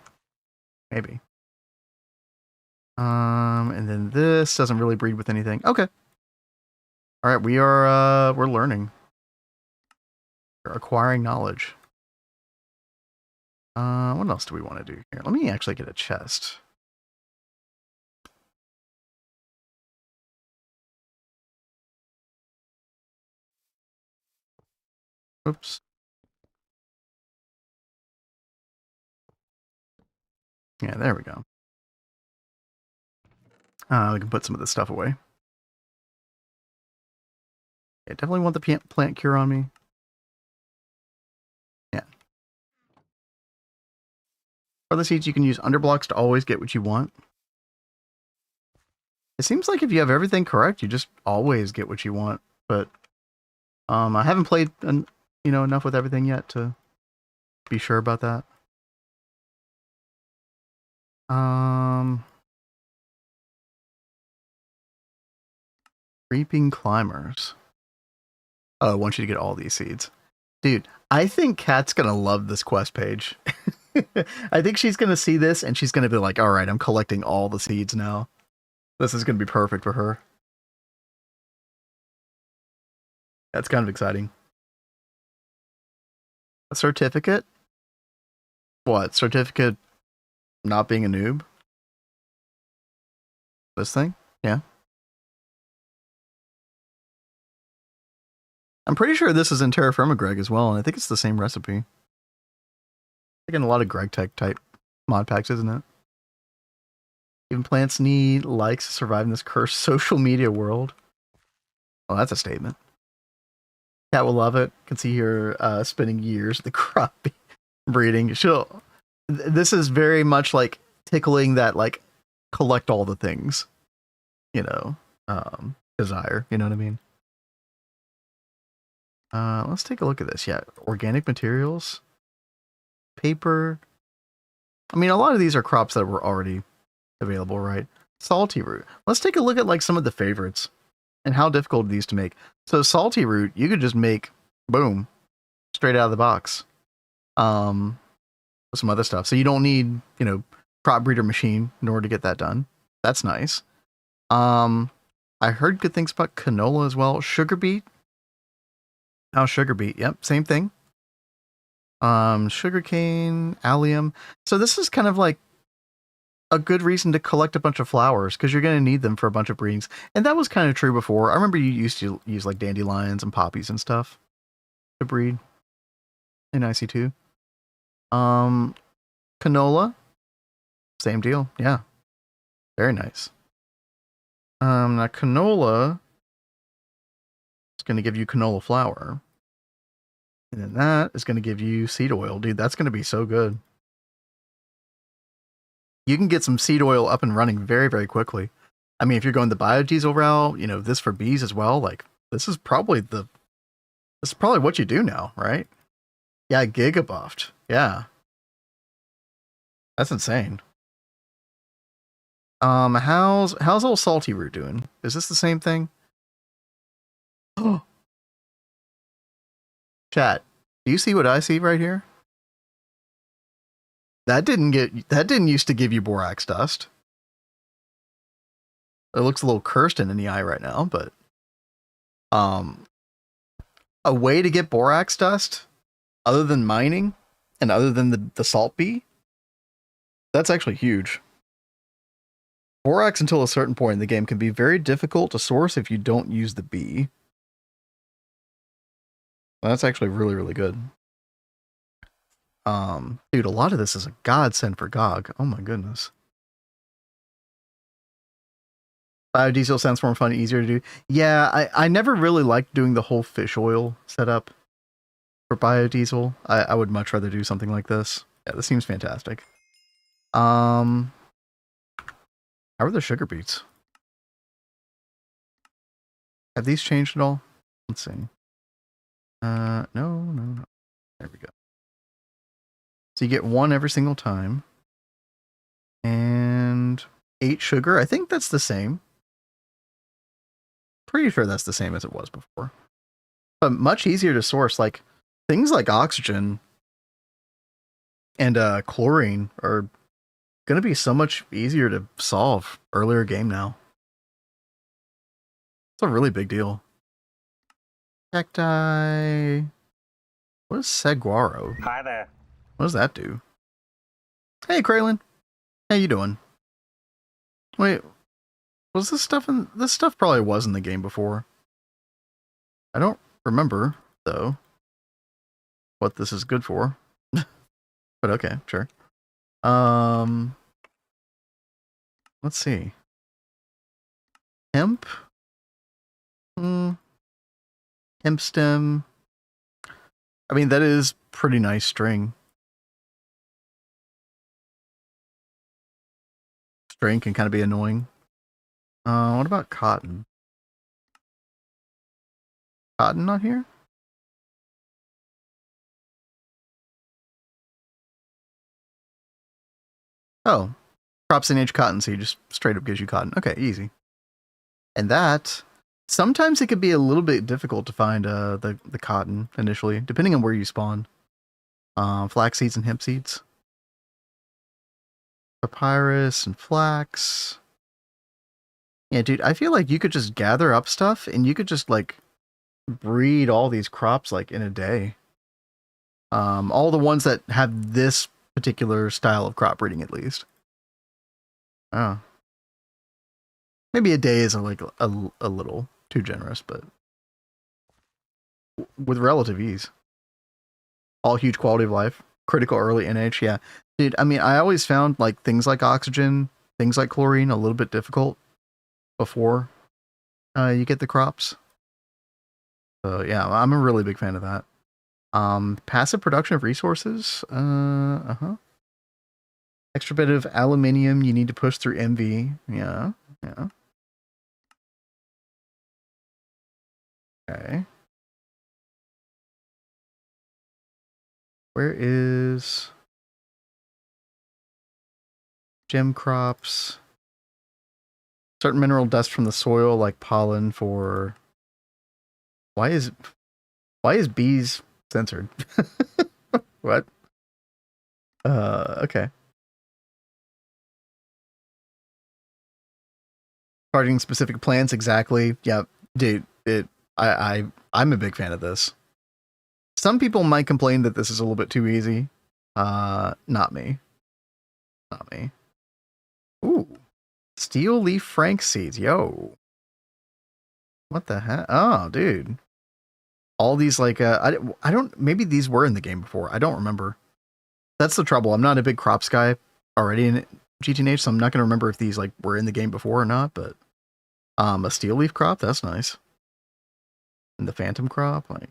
S1: And then this doesn't really breed with anything. Okay. All right, we're learning. We're acquiring knowledge. What else do we want to do here? Let me actually get a chest. Oops. Yeah, there we go. We can put some of this stuff away. Yeah, definitely want the plant cure on me. Yeah. For the seeds, you can use underblocks to always get what you want. It seems like if you have everything correct, you just always get what you want. But I haven't played enough with everything yet to be sure about that. Creeping climbers. Oh, I want you to get all these seeds. Dude, I think Kat's gonna love this quest page. I think she's gonna see this and she's gonna be like, all right, I'm collecting all the seeds now. This is gonna be perfect for her. That's kind of exciting. A certificate? What? Certificate not being a noob? This thing? Yeah. I'm pretty sure this is in Terrafirmagreg as well, and I think it's the same recipe. Like in a lot of Greg Tech type mod packs, isn't it? Even plants need likes to survive in this cursed social media world. Well, that's a statement. Cat will love it. Can see her spending years the crop breeding. This is very much like tickling that like collect all the things, desire. You know what I mean? Let's take a look at this. Yeah, organic materials, paper. I mean, a lot of these are crops that were already available, right? Salty root. Let's take a look at like some of the favorites and how difficult these to make. So salty root, you could just make, boom, straight out of the box. With some other stuff. So you don't need, crop breeder machine in order to get that done. That's nice. I heard good things about canola as well. Sugar beet. Oh, sugar beet. Yep, same thing. Sugarcane, allium. So this is kind of like a good reason to collect a bunch of flowers because you're going to need them for a bunch of breedings. And that was kind of true before. I remember you used to use like dandelions and poppies and stuff to breed in IC2. Canola, same deal. Yeah, very nice. Now canola is going to give you canola flour. And then that is going to give you seed oil. Dude, that's going to be so good. You can get some seed oil up and running very, very quickly. I mean, if you're going the biodiesel route, this for bees as well, like this is probably what you do now, right? Yeah, gigabuffed. Yeah. That's insane. How's old salty root doing? Is this the same thing? Oh. Chat, do you see what I see right here? That didn't used to give you borax dust. It looks a little cursed in the eye right now, but a way to get borax dust other than mining and other than the salt bee, that's actually huge. Borax until a certain point in the game can be very difficult to source if you don't use the bee. Well, that's actually really, really good. Dude, a lot of this is a godsend for GOG. Oh my goodness. Biodiesel sounds more fun, easier to do. Yeah, I never really liked doing the whole fish oil setup for biodiesel. I would much rather do something like this. Yeah, this seems fantastic. How are the sugar beets? Have these changed at all? Let's see. No. There we go. So you get 1 every single time. And 8 sugar. I think that's the same. Pretty sure that's the same as it was before. But much easier to source. Like, things like oxygen and chlorine are going to be so much easier to solve earlier game now. It's a really big deal. Cacti. What is saguaro?
S2: Hi there.
S1: What does that do? Hey, Kraylin. How you doing? Wait, was this stuff in... This stuff probably was in the game before. I don't remember, though, what this is good for. But okay, sure. Let's see. Hemp? Hemp stem. I mean, that is pretty nice string. String can kind of be annoying. What about cotton? Cotton not here? Oh, CropsNH cotton seed just straight up gives you cotton. Okay, easy. And that, sometimes it could be a little bit difficult to find the cotton initially, depending on where you spawn. Flax seeds and hemp seeds. Papyrus and flax. Yeah, dude, I feel like you could just gather up stuff and you could just like breed all these crops like in a day. All the ones that have this particular style of crop breeding, at least. Oh, maybe a day is like a little too generous, but with relative ease. All huge quality of life, critical early NH. Yeah, dude. I mean, I always found like things like oxygen, things like chlorine, a little bit difficult before you get the crops. So yeah, I'm a really big fan of that. Passive production of resources. Extra bit of aluminium you need to push through MV. Yeah. Okay. Where is gem crops? Certain mineral dust from the soil, like pollen for... Why is bees censored? What? Okay. Targeting specific plants, exactly. Yeah, dude, I'm a big fan of this. Some people might complain that this is a little bit too easy. Not me. Not me. Ooh. Steel leaf frank seeds. Yo. What the heck? Oh, dude. All these like I don't, maybe these were in the game before. I don't remember. That's the trouble. I'm not a big crops guy already in GTNH, so I'm not going to remember if these like were in the game before or not, but a steel leaf crop, that's nice. And the phantom crop, like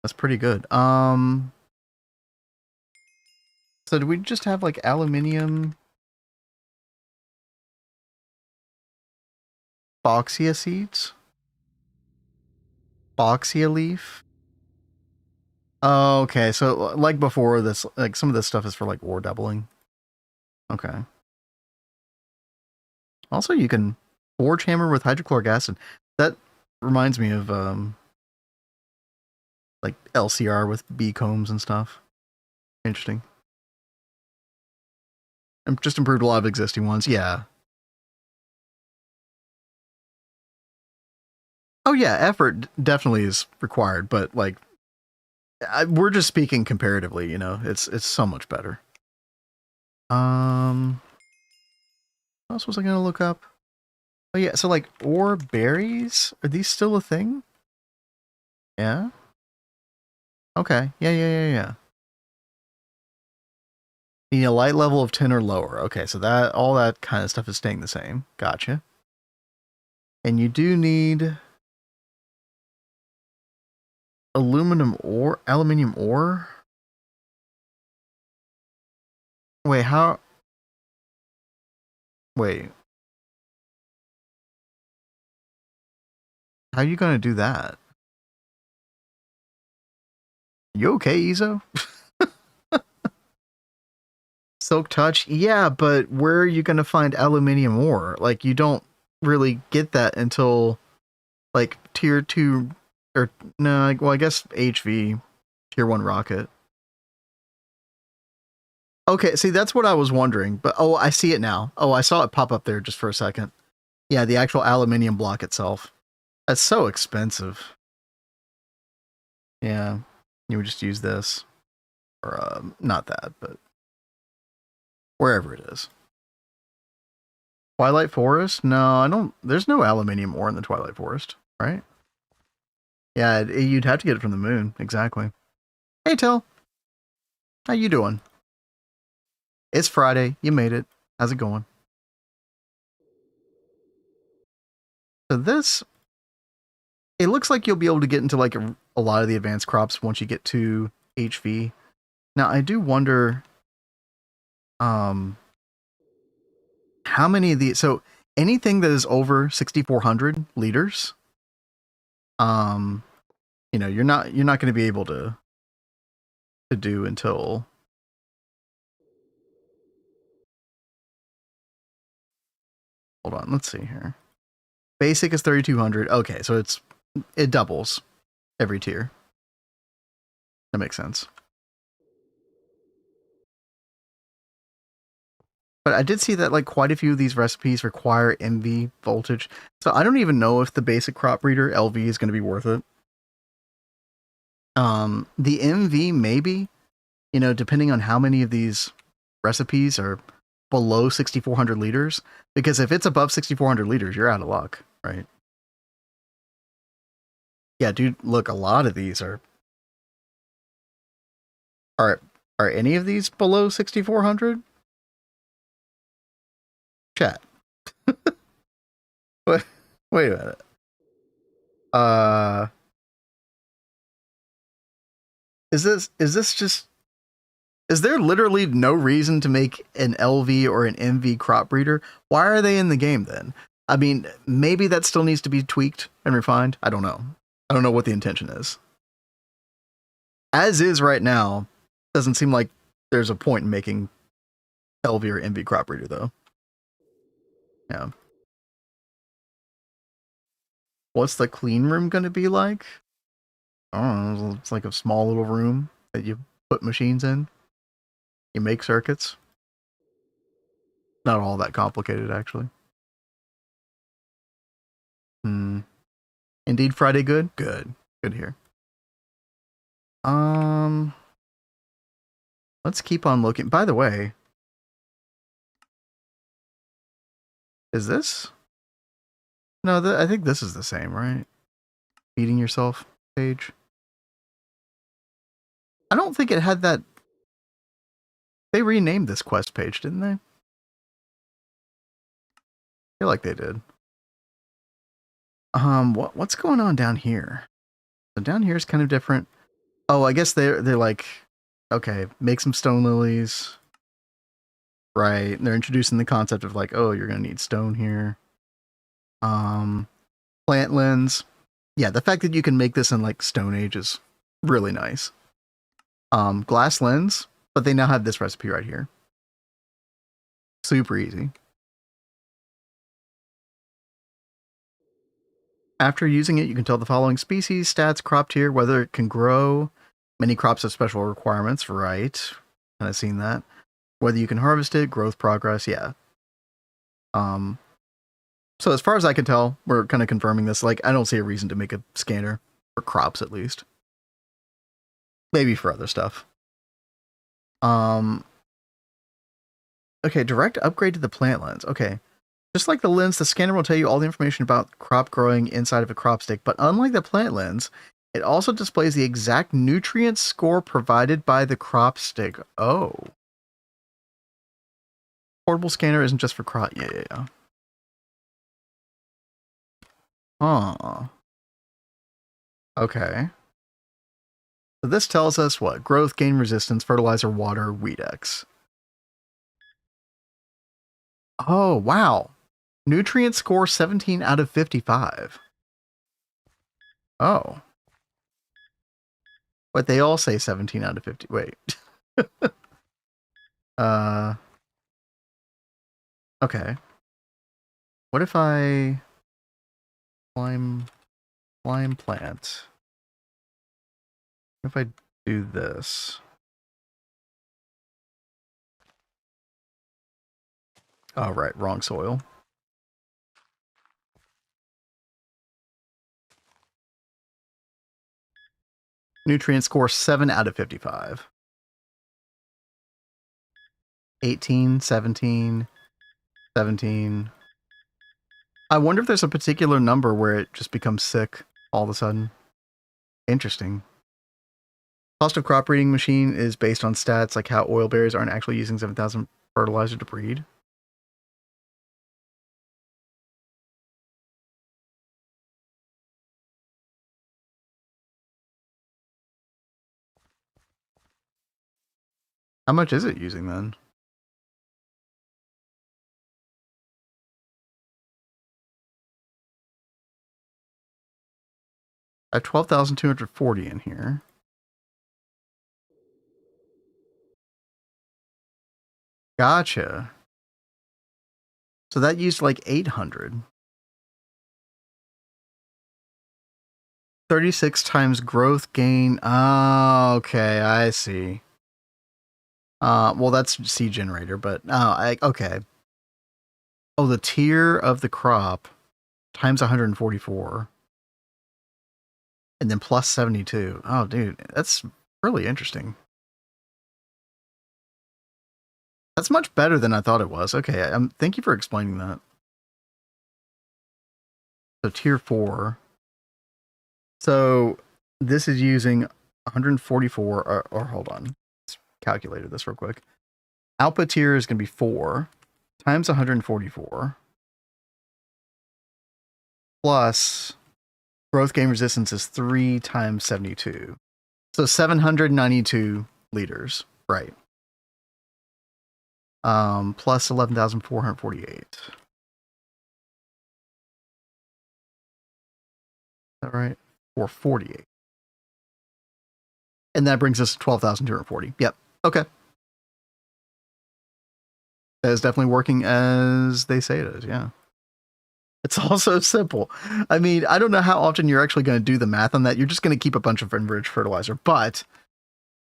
S1: that's pretty good. So do we just have like aluminium Boxia seeds? Boxia leaf? Oh, okay. So like before, this like some of this stuff is for like ore doubling. Okay. Also, you can forge hammer with hydrochloric acid. That reminds me of like LCR with bee combs and stuff. Interesting. And just improved a lot of existing ones. Yeah. Oh yeah, effort definitely is required, but like we're just speaking comparatively, you know. It's so much better. What else was I gonna look up? Oh yeah, so like ore berries, are these still a thing? Yeah. Okay. Yeah. You need a light level of 10 or lower. Okay, so that all that kind of stuff is staying the same. Gotcha. And you do need aluminium ore. Wait, how? Wait, how are you gonna do that? You okay, Izo? Silk touch? Yeah, but where are you gonna find aluminium ore? Like, you don't really get that until like tier 2 or no, well, I guess HV tier 1 rocket. Okay, see, that's what I was wondering. But oh, I see it now. Oh, I saw it pop up there just for a second. Yeah, the actual aluminium block itself. That's so expensive. Yeah, you would just use this. Or, not that, but wherever it is. Twilight Forest? No, I don't. There's no aluminium ore in the Twilight Forest, right? Yeah, you'd have to get it from the moon. Exactly. Hey, Till. How you doing? It's Friday. You made it. How's it going? So this, it looks like you'll be able to get into like a lot of the advanced crops once you get to HV. Now, I do wonder, how many of these, so anything that is over 6,400 liters, you're not going to be able to do until, hold on, let's see here. Basic is 3,200. Okay, so it doubles every tier. That makes sense. But I did see that like quite a few of these recipes require MV voltage. So I don't even know if the basic crop breeder LV is going to be worth it. The MV maybe, depending on how many of these recipes are below 6,400 liters. Because if it's above 6,400 liters, you're out of luck, right? Yeah, dude, look, a lot of these are any of these below 6,400? Chat. Wait a minute. Is there literally no reason to make an LV or an MV crop breeder? Why are they in the game then? I mean, maybe that still needs to be tweaked and refined. I don't know. I don't know what the intention is. As is right now, doesn't seem like there's a point in making LV or MV crop breeder though. Yeah. What's the clean room going to be like? I don't know. It's like a small little room that you put machines in. You make circuits. Not all that complicated, actually. Indeed, Friday good? Good. Good here. Let's keep on looking. By the way, is this? No, I think this is the same, right? Feeding yourself page. I don't think it had that. They renamed this quest page, didn't they? I feel like they did. What's going on down here? So down here is kind of different. Oh, I guess they're like, okay, make some stone lilies. Right. And they're introducing the concept of like, oh, you're gonna need stone here. Plant lens. Yeah, the fact that you can make this in like Stone Age is really nice. Glass lens, but they now have this recipe right here. Super easy. After using it, you can tell the following species, stats, crop tier, whether it can grow. Many crops have special requirements, right? Kind of seen that. Whether you can harvest it, growth progress, yeah. So as far as I can tell, we're kind of confirming this. Like, I don't see a reason to make a scanner for crops, at least. Maybe for other stuff. Okay, direct upgrade to the plant lens. Okay. Just like the lens, the scanner will tell you all the information about crop growing inside of a crop stick, but unlike the plant lens, it also displays the exact nutrient score provided by the crop stick. Oh. Portable scanner isn't just for crop. Yeah. Huh. Okay. So this tells us what? Growth, gain resistance, fertilizer, water, weed X. Oh, wow. Nutrient score 17 out of 55. Oh. But they all say 17 out of 50. Wait. Okay. What if I lime plant? What if I do this? Oh, right. Wrong soil. Nutrient score 7 out of 55. 18, 17, 17. I wonder if there's a particular number where it just becomes sick all of a sudden. Interesting. Cost of crop breeding machine is based on stats like how oil berries aren't actually using 7,000 fertilizer to breed. How much is it using then? I have 12,240 in here. Gotcha. So that used like 800. 36 times growth gain. Oh, okay, I see. Well, that's seed generator, but okay. Oh, the tier of the crop times 144. And then plus 72. Oh, dude, that's really interesting. That's much better than I thought it was. Okay, thank you for explaining that. So tier 4. So this is using 144, or hold on. Let's calculate this real quick. Output tier is going to be 4 times 144 plus growth gain resistance is 3 times 72. So 792 liters, right. Plus 11,448. Is that right? 448. And that brings us to 12,240. Yep. Okay. That is definitely working as they say it is, yeah. It's also simple. I mean, I don't know how often you're actually going to do the math on that. You're just going to keep a bunch of enriched fertilizer, but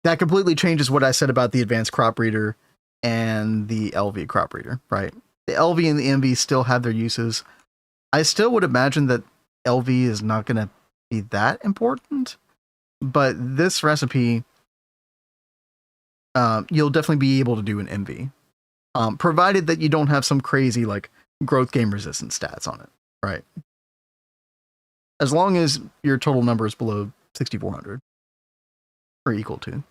S1: that completely changes what I said about the advanced crop breeder and the LV crop breeder, right? The LV and the MV still have their uses. I still would imagine that LV is not going to be that important, but this recipe, you'll definitely be able to do an MV, provided that you don't have some crazy like growth gain resistance stats on it, right? As long as your total number is below 6,400 or equal to.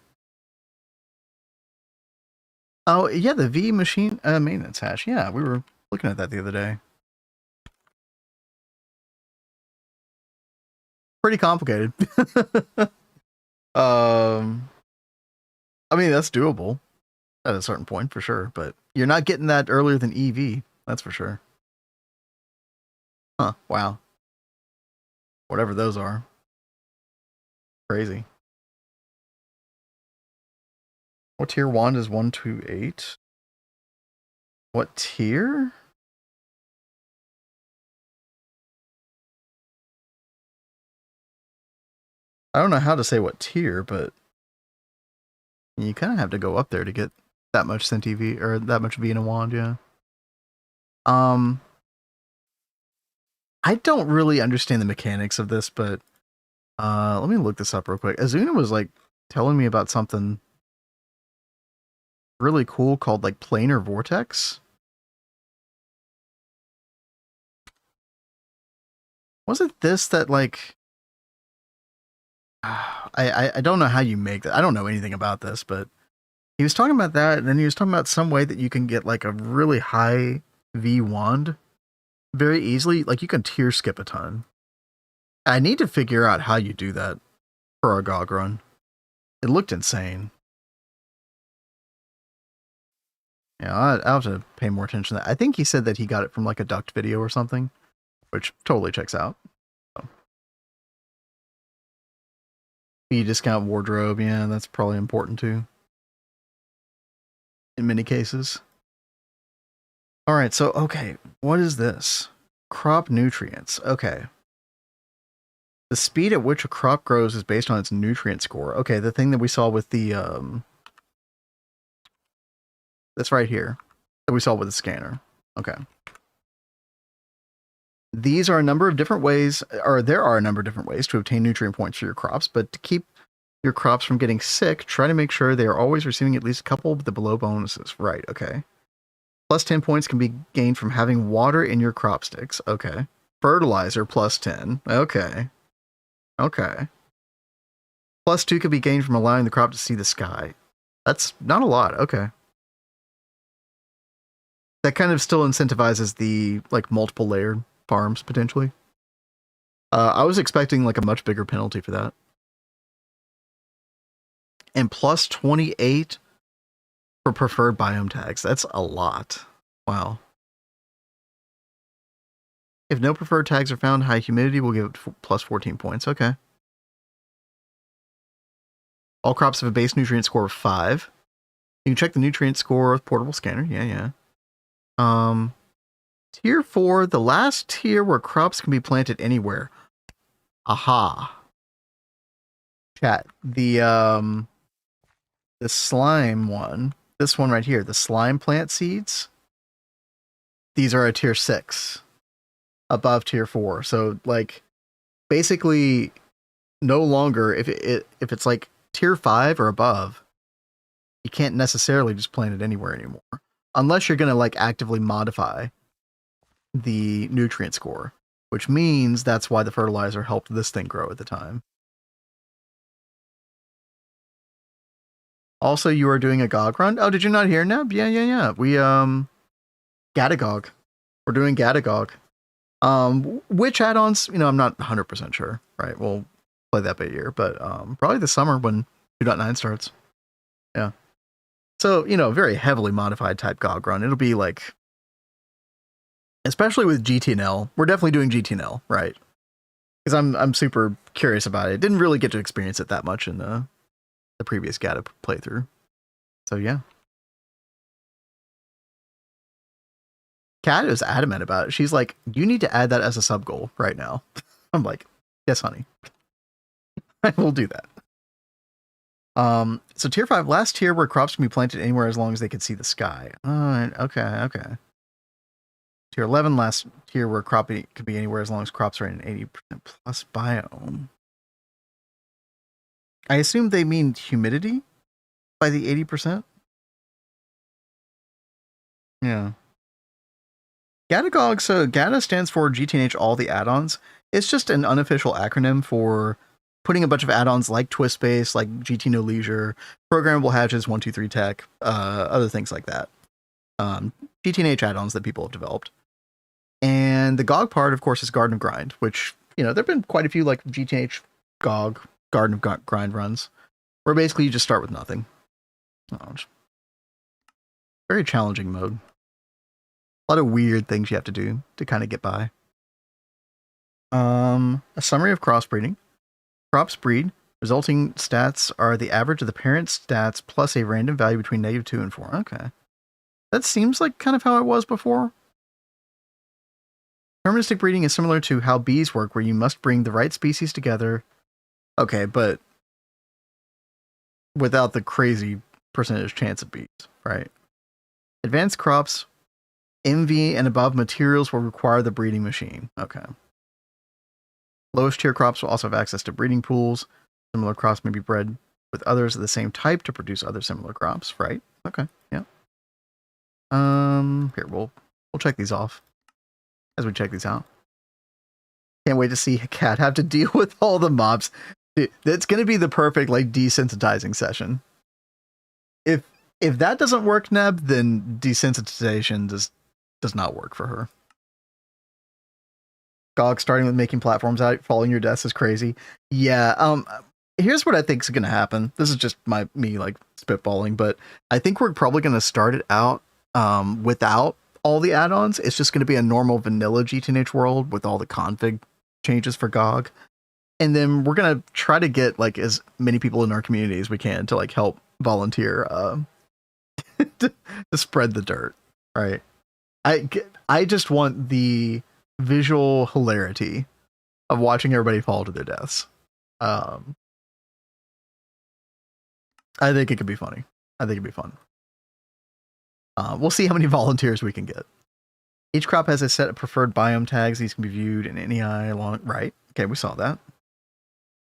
S1: Oh yeah, the V machine maintenance hash. Yeah, we were looking at that the other day. Pretty complicated. I mean, that's doable at a certain point for sure, but you're not getting that earlier than EV. That's for sure. Huh. Wow. Whatever those are. Crazy. What tier wand is 128? What tier? I don't know how to say what tier, but you kind of have to go up there to get that much Cent EV or that much V in a wand, yeah. I don't really understand the mechanics of this, but let me look this up real quick. Azuna was like telling me about something really cool called like planar vortex. wasn't this that like, I don't know how you make that. I don't know anything about this, but he was talking about that, and then he was talking about some way that you can get like a really high V wand very easily. Like you can tier skip a ton. I need to figure out how you do that for our GOG run. It looked insane. Yeah, I'll have to pay more attention to that. I think he said that he got it from like a ducked video or something, which totally checks out. So. Fee discount wardrobe, yeah, that's probably important too. In many cases. All right, so, okay, what is this? Crop nutrients, okay. The speed at which a crop grows is based on its nutrient score. Okay, the thing that we saw with the, that's right here, that we saw with the scanner. Okay. These are a number of different ways, or there are a number of different ways to obtain nutrient points for your crops, but to keep your crops from getting sick, try to make sure they are always receiving at least a couple of the below bonuses. Right, okay. Plus 10 points can be gained from having water in your crop sticks. Okay. Fertilizer plus 10. Okay. Okay. Plus 2 can be gained from allowing the crop to see the sky. That's not a lot. Okay. That kind of still incentivizes the like multiple layered farms potentially. I was expecting like a much bigger penalty for that. And plus 28 for preferred biome tags. That's a lot. Wow. If no preferred tags are found, high humidity will give it plus 14 points. Okay. All crops have a base nutrient score of 5. You can check the nutrient score with portable scanner. Yeah. Tier 4, the last tier where crops can be planted anywhere. Aha. Chat. The slime one, this one right here, the slime plant seeds, these are a tier 6 above tier 4. So like basically no longer if it's like tier 5 or above, you can't necessarily just plant it anywhere anymore unless you're going to like actively modify the nutrient score, which means that's why the fertilizer helped this thing grow at the time. Also, you are doing a GOG run? Oh, did you not hear, Neb? Yeah. We, Gatagog. We're doing Gatagog. Which add-ons, I'm not 100% sure, right? We'll play that by ear, but probably this summer when 2.9 starts. Yeah. So, very heavily modified type GOG run. It'll be like, especially with GTNL, we're definitely doing GTNL, right? Because I'm super curious about it. Didn't really get to experience it that much in the previous Gata playthrough. So yeah. Kat is adamant about it. She's like, you need to add that as a sub goal right now. I'm like, yes, honey. I will do that. So tier 5, last tier where crops can be planted anywhere as long as they can see the sky. Alright, okay. Tier 11, last tier where crop could be anywhere as long as crops are in an 80% plus biome. I assume they mean humidity by the 80%? Yeah. Gatagog, so GATA stands for GTNH all the add-ons. It's just an unofficial acronym for putting a bunch of add-ons like Twist Space, like GT No Leisure, Programmable Hatches, 123 Tech, other things like that. GTNH add-ons that people have developed. And the GOG part, of course, is Garden of Grind, which, there have been quite a few like GTNH GOG Garden of Grind runs, where basically you just start with nothing. Very challenging mode. A lot of weird things you have to do to kind of get by. A summary of crossbreeding. Crops breed. Resulting stats are the average of the parent stats plus a random value between -2 and 4. Okay. That seems like kind of how it was before. Deterministic breeding is similar to how bees work, where you must bring the right species together. Okay, but without the crazy percentage chance of bees, right? Advanced crops, MV and above materials will require the breeding machine. Okay. Lowest tier crops will also have access to breeding pools. Similar crops may be bred with others of the same type to produce other similar crops, right? Okay, yeah. Here, we'll check these off as we check these out. Can't wait to see Cat have to deal with all the mobs. Dude, that's going to be the perfect like desensitizing session. If that doesn't work, Neb, then desensitization does not work for her. GOG starting with making platforms out, following your deaths is crazy. Yeah. Here's what I think is going to happen. This is just me like spitballing, but I think we're probably going to start it out without all the add-ons. It's just going to be a normal vanilla GTNH world with all the config changes for GOG. And then we're going to try to get like as many people in our community as we can to like help volunteer to spread the dirt, right? I just want the visual hilarity of watching everybody fall to their deaths. I think it could be funny. I think it'd be fun. We'll see how many volunteers we can get. Each crop has a set of preferred biome tags. These can be viewed in any eye along. Right. Okay, we saw that.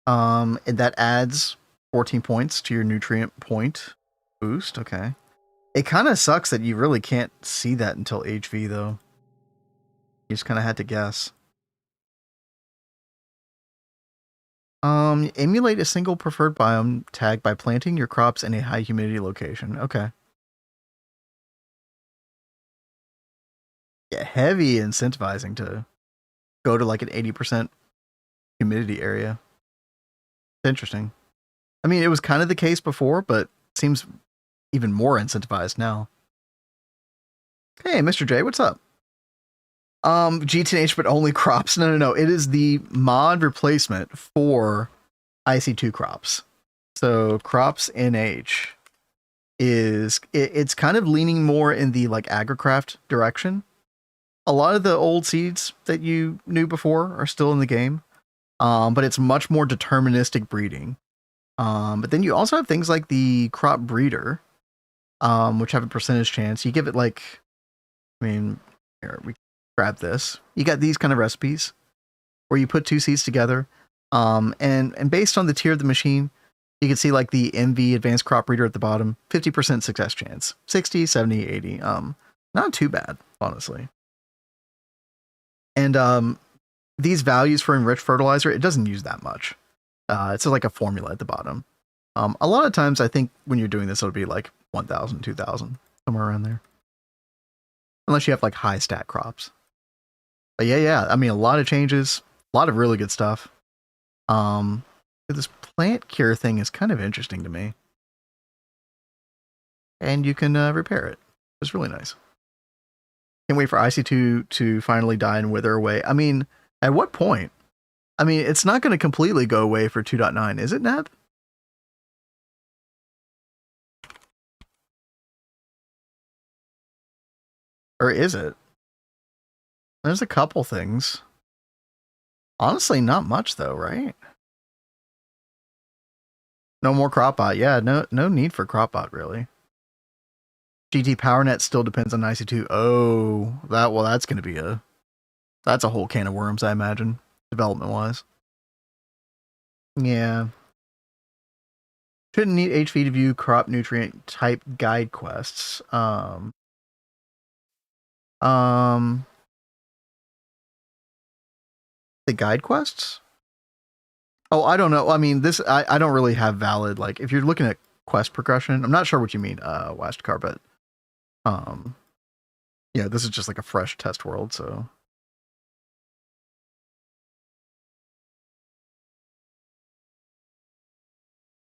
S1: And that adds 14 points to your nutrient point boost. Okay. It kind of sucks that you really can't see that until HV, though. You just kind of had to guess. Emulate a single preferred biome tag by planting your crops in a high humidity location. Okay. Yeah, heavy incentivizing to go to like an 80% humidity area. It's interesting. I mean, it was kind of the case before, but it seems even more incentivized now. Hey, Mr. J, what's up? GTNH, but only crops. No. It is the mod replacement for IC2 crops. So CropsNH it's kind of leaning more in the like agricraft direction. A lot of the old seeds that you knew before are still in the game. But it's much more deterministic breeding. But then you also have things like the crop breeder, which have a percentage chance. You give it like, I mean, here, we grab this. You got these kind of recipes where you put two seeds together. And based on the tier of the machine, you can see like the MV advanced crop breeder at the bottom, 50% success chance, 60, 70, 80. Not too bad, honestly. And these values for enriched fertilizer, it doesn't use that much. It's like a formula at the bottom. A lot of times I think when you're doing this, it'll be like 1,000, 2,000, somewhere around there. Unless you have like high stat crops. But yeah. I mean, a lot of changes, a lot of really good stuff. This plant cure thing is kind of interesting to me. And you can repair it. It's really nice. Can't wait for IC2 to finally die and wither away. I mean, at what point? I mean, it's not going to completely go away for 2.9, is it, Nab? Or is it? There's a couple things. Honestly, not much though, right? No more CropBot. Yeah, no need for CropBot really. GT PowerNet still depends on IC2. Oh, that's going to be that's a whole can of worms, I imagine, development wise. Yeah. Shouldn't need HV to view crop nutrient type guide quests. The guide quests? Oh, I don't know. I mean, I don't really have valid, like, if you're looking at quest progression, I'm not sure what you mean, Wastcar, but yeah, this is just like a fresh test world, so.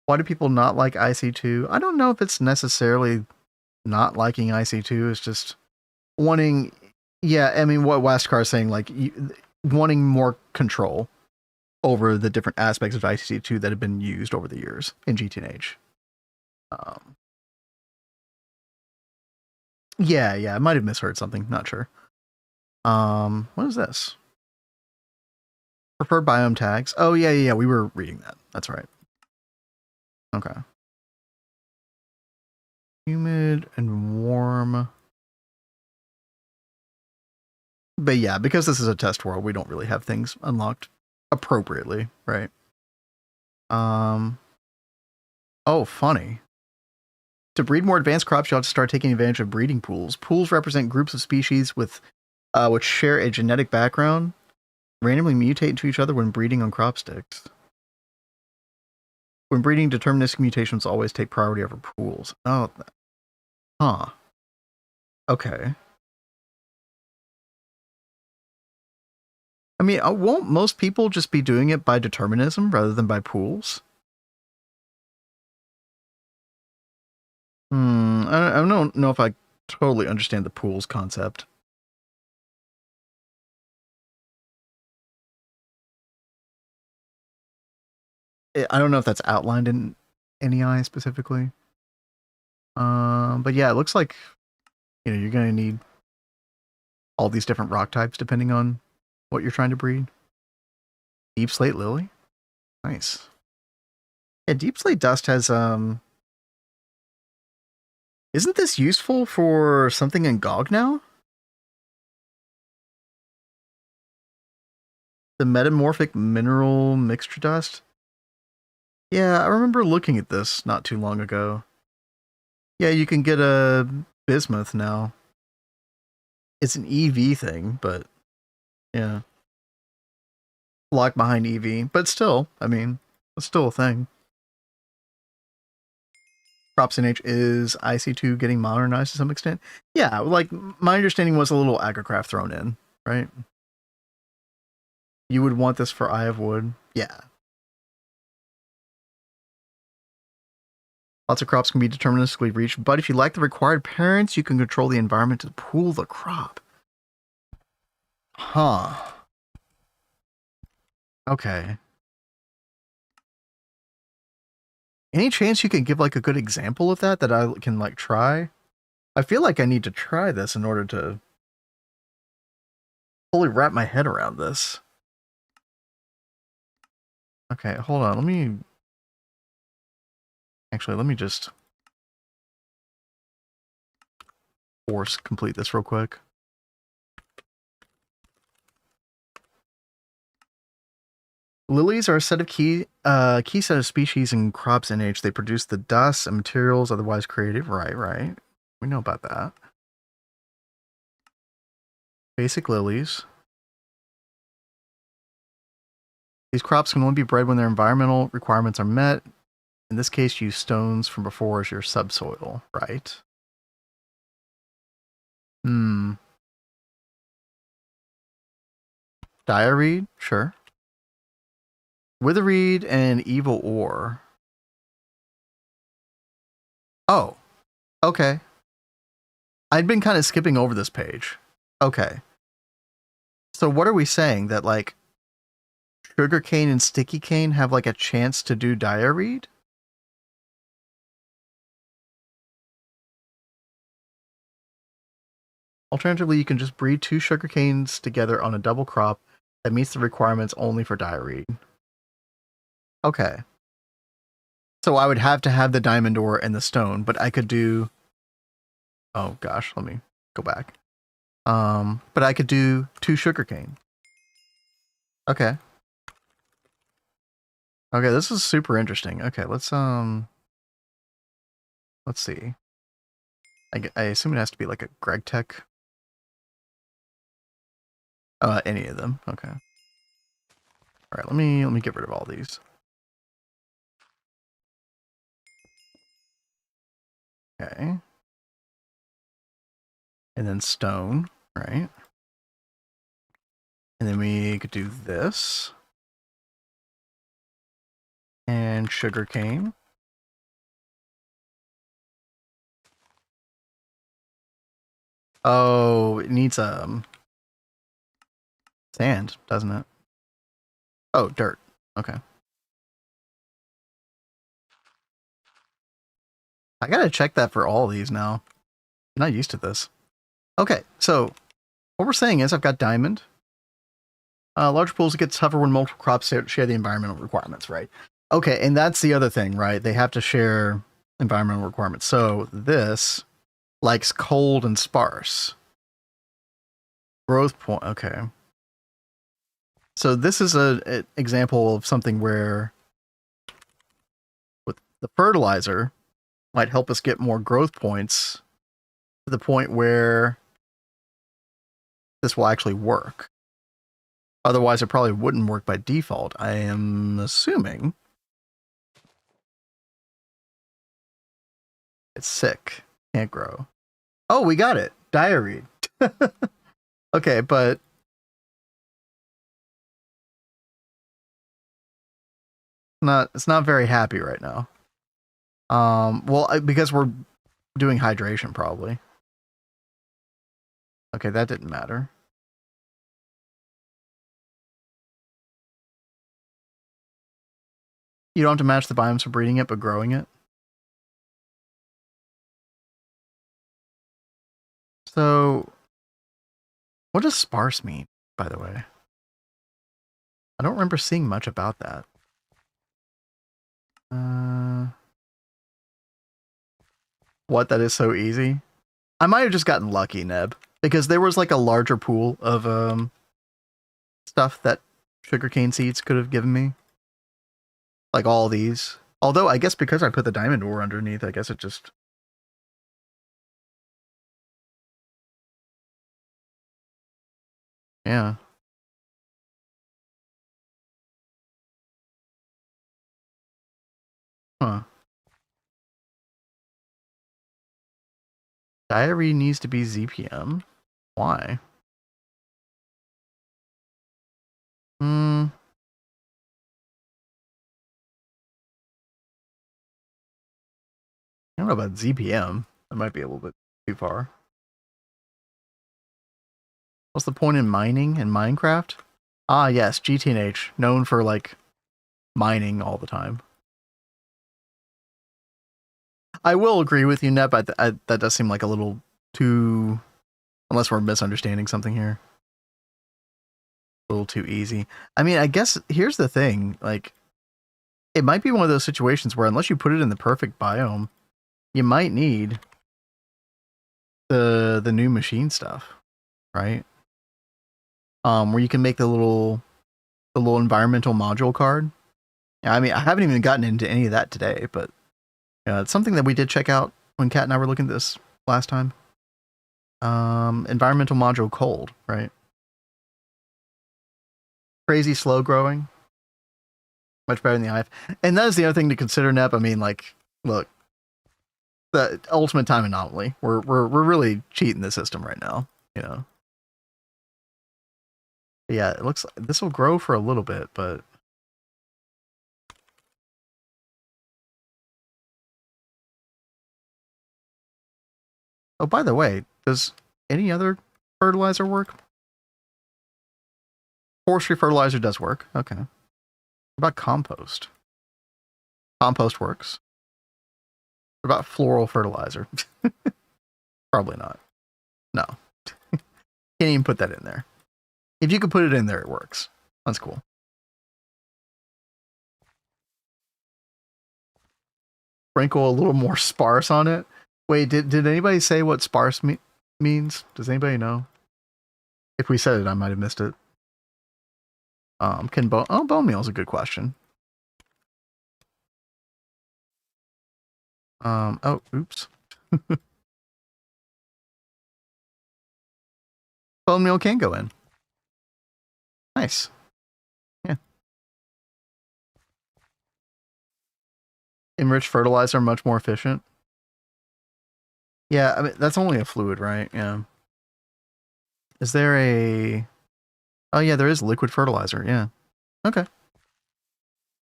S1: Why do people not like IC2? I don't know if it's necessarily not liking IC2. It's just wanting, yeah, I mean, what Wastcar is saying, like, wanting more control over the different aspects of IC2 that have been used over the years in GTNH. Yeah, I might have misheard something. Not sure. What is this? Preferred biome tags. Oh, yeah, we were reading that. That's right. Okay. Humid and warm. But yeah, because this is a test world, we don't really have things unlocked appropriately, right? Oh, funny. To breed more advanced crops, you'll have to start taking advantage of breeding pools. Pools represent groups of species with which share a genetic background Randomly mutate into each other when breeding on crop sticks. When breeding, deterministic mutations always take priority over pools. Oh, huh. Okay. I mean, won't most people just be doing it by determinism rather than by pools? I don't know if I totally understand the pools concept. I don't know if that's outlined in NEI specifically. But yeah, it looks like you're going to need all these different rock types depending on what you're trying to breed. Deep slate lily, nice. Yeah, deep slate dust has Isn't this useful for something in GOG now? The metamorphic mineral mixture dust. Yeah, I remember looking at this not too long ago. Yeah, you can get a bismuth now. It's an EV thing, but yeah. Locked behind EV, but still, I mean, it's still a thing. CropsNH is IC2 getting modernized to some extent? Yeah, like, my understanding was a little agricraft thrown in, right? You would want this for Eye of Wood? Yeah. Lots of crops can be deterministically reached, but if you lack the required parents, you can control the environment to pool the crop. Huh. Okay. Any chance you can give like a good example of that I can like try? I feel like I need to try this in order to fully wrap my head around this. Okay, hold on. Let me just force complete this real quick. Lilies are a set of key set of species in CropsNH. They produce the dust and materials otherwise created. Right. We know about that. Basic lilies. These crops can only be bred when their environmental requirements are met. In this case, use stones from before as your subsoil, right? Diareed? Sure. Witherreed and evil ore. Oh, okay. I'd been kind of skipping over this page. Okay. So what are we saying? That like sugarcane and sticky cane have like a chance to do diareed? Alternatively, you can just breed 2 sugarcanes together on a double crop that meets the requirements only for diareed. Okay. So I would have to have the diamond ore and the stone, but I could do... Oh gosh, let me go back. But I could do 2 sugarcane. Okay. Okay, this is super interesting. Okay, let's see. I assume it has to be like a Greg Tech. Any of them. Okay. All right, let me get rid of all these. Okay. And then stone, right? And then we could do this. And sugarcane. Oh, it needs sand, doesn't it? Oh, dirt. Okay. I gotta check that for all these now. I'm not used to this. Okay, so what we're saying is I've got diamond. Large pools get tougher when multiple crops share the environmental requirements, right? Okay, and that's the other thing, right? They have to share environmental requirements. So this likes cold and sparse. Growth point, okay. So this is an example of something where with the fertilizer might help us get more growth points to the point where this will actually work. Otherwise, it probably wouldn't work by default. I am assuming it's sick. Can't grow. Oh, we got it. Diary. Okay, but it's not very happy right now. Well, because we're doing hydration probably. Okay, that didn't matter. You don't have to match the biomes for breeding it, but growing it. So, what does sparse mean, by the way? I don't remember seeing much about that. What, that is so easy? I might have just gotten lucky, Neb, because there was like a larger pool of stuff that sugarcane seeds could have given me. Like all these. Although I guess because I put the diamond ore underneath, I guess it just... Yeah. Huh. Diary needs to be ZPM. Why? I don't know about ZPM. That might be a little bit too far. What's the point in mining in Minecraft? Ah, yes, GTNH, known for like mining all the time. I will agree with you, Neb. That does seem like a little too, unless we're misunderstanding something here. A little too easy. I mean, I guess here's the thing. Like, it might be one of those situations where unless you put it in the perfect biome, you might need the new machine stuff, right? Where you can make the little environmental module card. Yeah, I mean, I haven't even gotten into any of that today, but it's something that we did check out when Kat and I were looking at this last time. Environmental module cold, right? Crazy slow growing. Much better than the hive. And that is the other thing to consider, Nep. I mean, like, look, the ultimate time anomaly. We're really cheating the system right now, you know. But yeah, it looks like this will grow for a little bit, but oh, by the way, does any other fertilizer work? Forestry fertilizer does work. Okay. What about compost? Compost works. What about floral fertilizer? Probably not. No. Can't even put that in there. If you could put it in there, it works. That's cool. Sprinkle a little more sparse on it. Wait, did anybody say what sparse means? Does anybody know? If we said it, I might have missed it. Bone meal is a good question. Oh, oops. Bone meal can go in. Nice. Yeah. Enriched fertilizer, much more efficient. Yeah, I mean, that's only a fluid, right? Yeah. Is there a... Oh, yeah, there is liquid fertilizer. Yeah. Okay.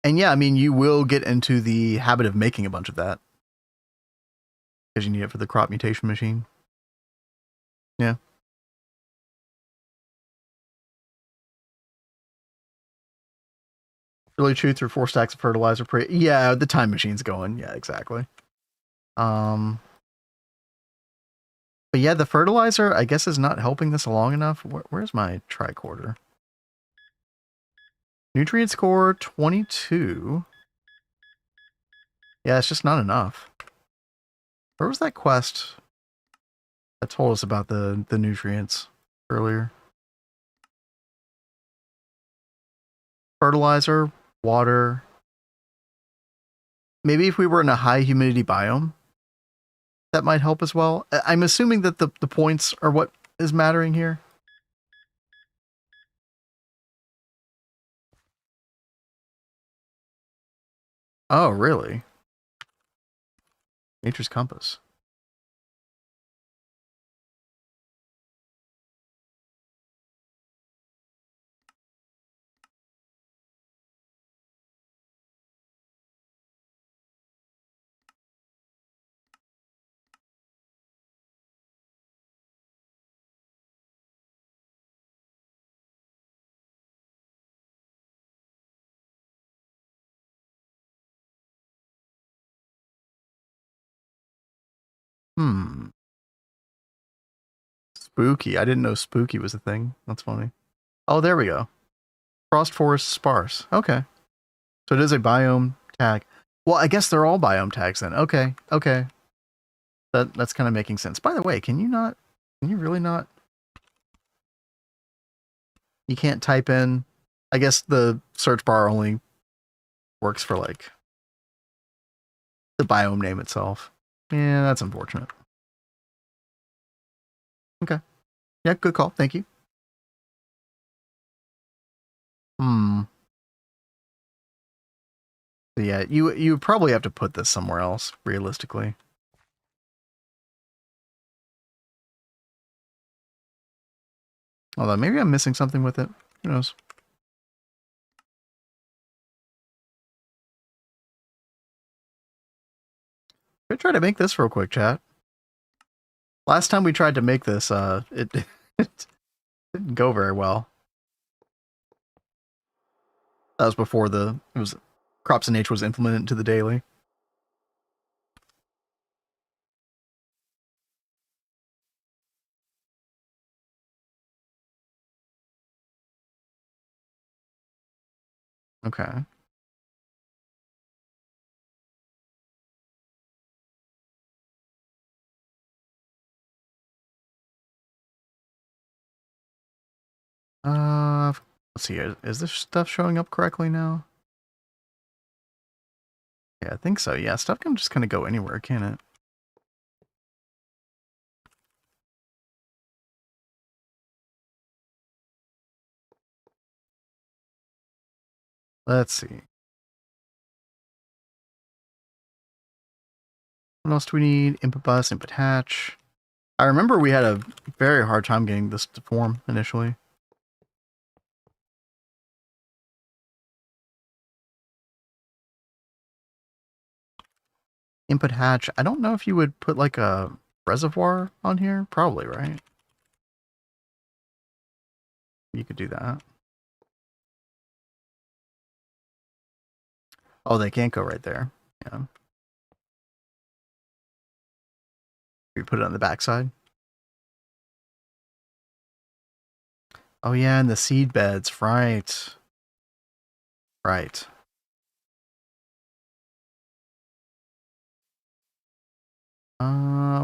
S1: And yeah, I mean, you will get into the habit of making a bunch of that. Because you need it for the crop mutation machine. Yeah. Really chew through 4 stacks of fertilizer per... Yeah, the time machine's going. Yeah, exactly. But yeah, the fertilizer, I guess, is not helping this along enough. Where's my tricorder? Nutrient score 22. Yeah, it's just not enough. Where was that quest that told us about the nutrients earlier? Fertilizer, water. Maybe if we were in a high humidity biome, that might help as well. I'm assuming that the points are what is mattering here. Oh, really? Nature's Compass. Hmm. Spooky. I didn't know spooky was a thing. That's funny. Oh, there we go. Frost Forest Sparse. Okay. So it is a biome tag. Well, I guess they're all biome tags then. Okay. Okay. That's kind of making sense. By the way, can you really not? You can't type in, I guess the search bar only works for like the biome name itself. Yeah, that's unfortunate. Okay. Yeah, good call. Thank you. Hmm. So yeah, you probably have to put this somewhere else, realistically. Although maybe I'm missing something with it. Who knows? Should I try to make this real quick, chat? Last time we tried to make this, it didn't go very well. That was before CropsNH was implemented into the daily. Okay. Let's see. Is this stuff showing up correctly now? Yeah, I think so. Yeah, stuff can just kind of go anywhere, can it? Let's see. What else do we need? Input bus, input hatch. I remember we had a very hard time getting this to form initially. Input hatch. I don't know if you would put like a reservoir on here. Probably, right? You could do that. Oh, they can't go right there. Yeah. You put it on the backside. Oh yeah, and the seed beds. Right. Right.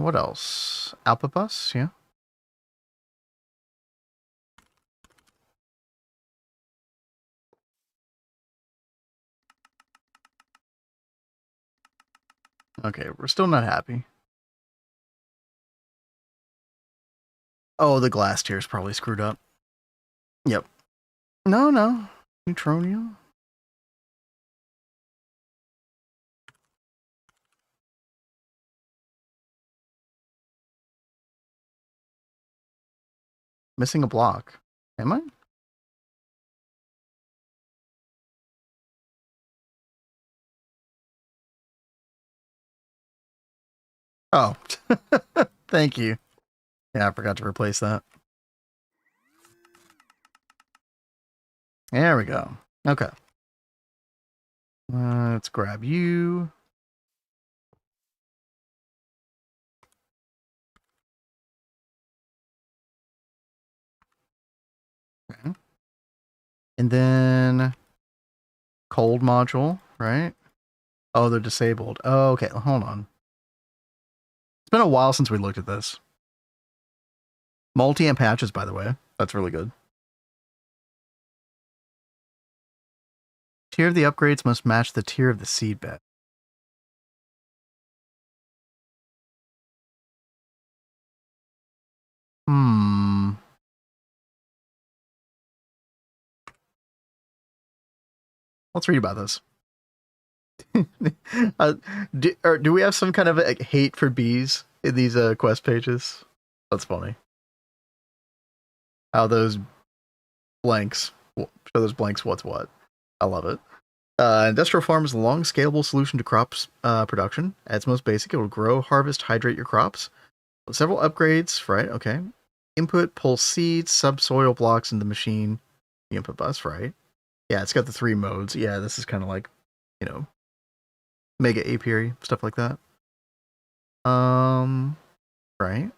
S1: What else? Output bus, yeah. Okay, we're still not happy. Oh, the glass tier is probably screwed up. Yep. No. Neutronia. Missing a block. Am I? Oh. Thank you. Yeah, I forgot to replace that. There we go. Okay. Let's grab you. Okay. And then cold module, right? Oh, they're disabled. Oh, okay. Hold on. It's been a while since we looked at this. Multi-amp patches, by the way. That's really good. Tier of the upgrades must match the tier of the seed bed. Let's read about this. Do we have some kind of like, hate for bees in these quest pages? That's funny. How those blanks show those blanks what's what. I love it. Industrial farm is a long, scalable solution to crops production. At its most basic, it will grow, harvest, hydrate your crops. With several upgrades, right? Okay. Input, pull seeds, subsoil blocks in the machine. The input bus, right? Yeah, it's got the 3 modes. Yeah, this is kind of like, mega apiary, stuff like that. Right.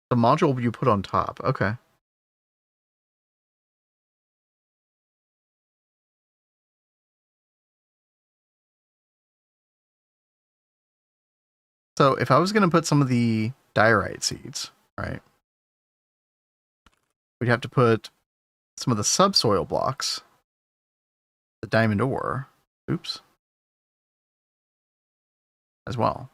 S1: The module you put on top. Okay. So if I was going to put some of the diorite seeds, right, we'd have to put some of the subsoil blocks, the diamond ore, oops, as well.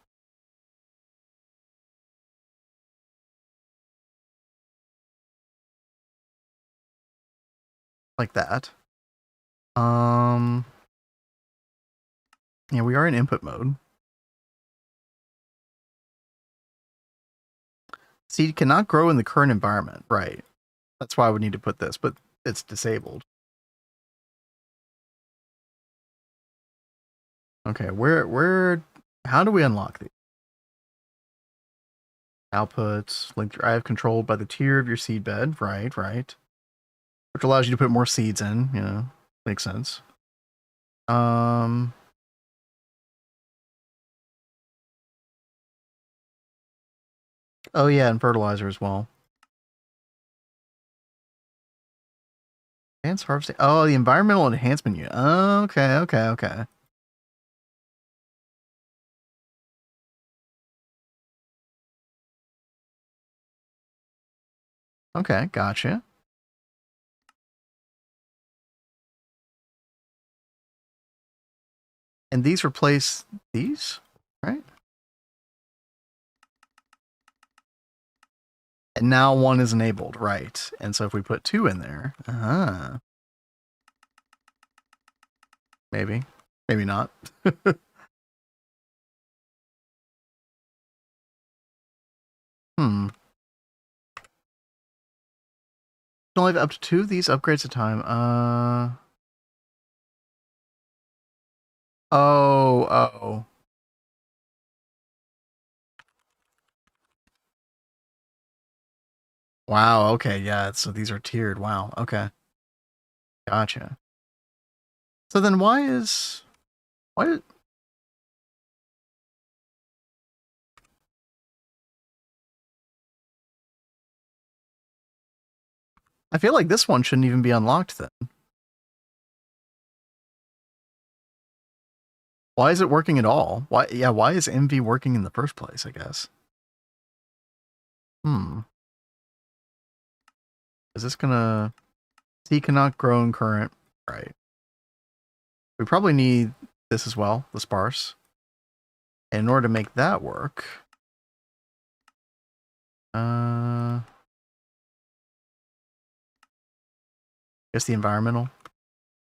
S1: Like that. Yeah, we are in input mode. Seed cannot grow in the current environment, right? That's why we need to put this, but it's disabled. Okay, how do we unlock these? Outputs, link your drive controlled by the tier of your seed bed, right. Which allows you to put more seeds in, makes sense. Oh yeah, and fertilizer as well. Advanced harvesting. Oh, the environmental enhancement unit. Okay. Okay, gotcha. And these replace these, right? And now 1 is enabled, right? And so if we put 2 in there, maybe not. Only have up to 2 of these upgrades at a time. Oh. Wow, okay, yeah, so these are tiered. Wow, okay. Gotcha. So then why did I feel like this one shouldn't even be unlocked then. Why is it working at all? Why is MV working in the first place, I guess? Is this gonna... He cannot grow in current. Right. We probably need this as well, the sparse. And in order to make that work... I guess the environmental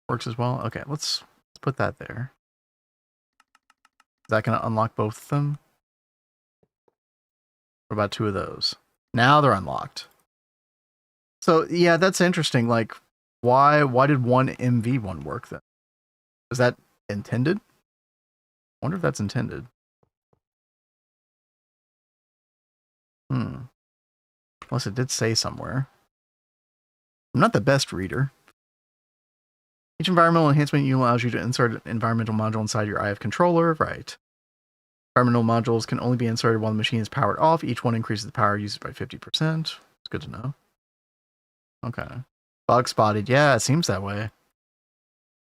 S1: works as well. Okay, let's put that there. Is that going to unlock both of them? What about 2 of those? Now they're unlocked. So yeah, that's interesting. Like, why did 1 MV1 work then? Was that intended? I wonder if that's intended. Unless it did say somewhere. I'm not the best reader. Each environmental enhancement unit allows you to insert an environmental module inside your IF controller. Right. Environmental modules can only be inserted while the machine is powered off. Each one increases the power used by 50%. It's good to know. Okay. Bug spotted. Yeah, it seems that way.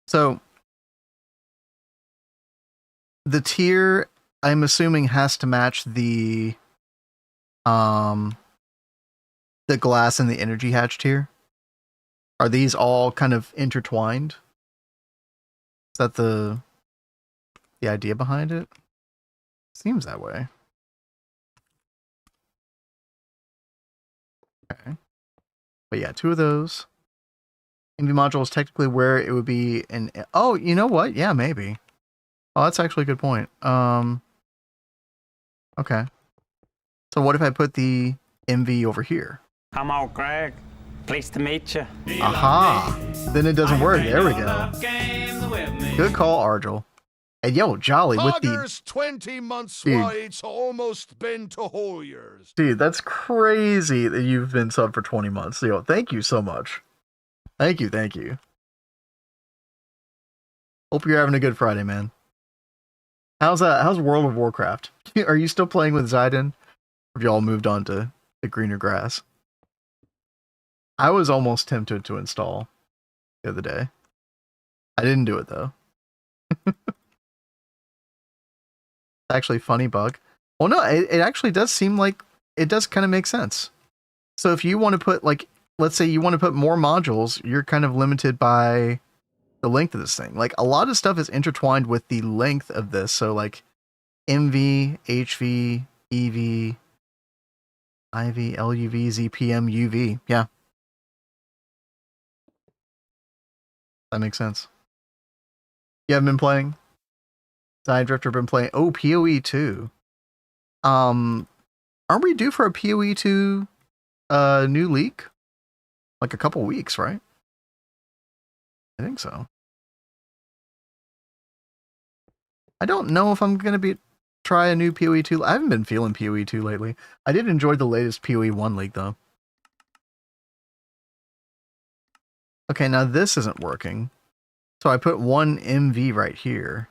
S1: So, the tier, I'm assuming, has to match the glass and the energy hatch tier. Are these all kind of intertwined? Is that the idea behind it? Seems that way. Okay. But yeah, 2 of those. MV module is technically where it would be an... Oh, you know what? Yeah, maybe. Oh, that's actually a good point. Okay. So what if I put the MV over here?
S2: I'm all Greg. Pleased to meet you.
S1: Aha! Then it doesn't work. There we go. Good call, Argel. And yo, Jolly with the...
S3: Tigers 20 months why it's almost been to whole years.
S1: Dude, that's crazy that you've been sub for 20 months. Yo, thank you so much. Thank you, thank you. Hope you're having a good Friday, man. How's World of Warcraft? Are you still playing with Zidane? Or have you all moved on to the greener grass? I was almost tempted to install the other day. I didn't do it though. Actually, funny bug. Well, no, it actually does seem like it does kind of make sense. So if you want to put, like, let's say you want to put more modules, you're kind of limited by the length of this thing. Like, a lot of stuff is intertwined with the length of this. So, like, MV, HV, EV, IV, LUV, ZPM, UV. Yeah. That makes sense. You haven't been playing? Side Drifter been playing. Oh, PoE 2. Aren't we due for a PoE 2 new leak? Like a couple weeks, right? I think so. I don't know if I'm gonna try a new PoE 2. I haven't been feeling PoE 2 lately. I did enjoy the latest PoE 1 leak though. Okay, now this isn't working. So I put one MV right here,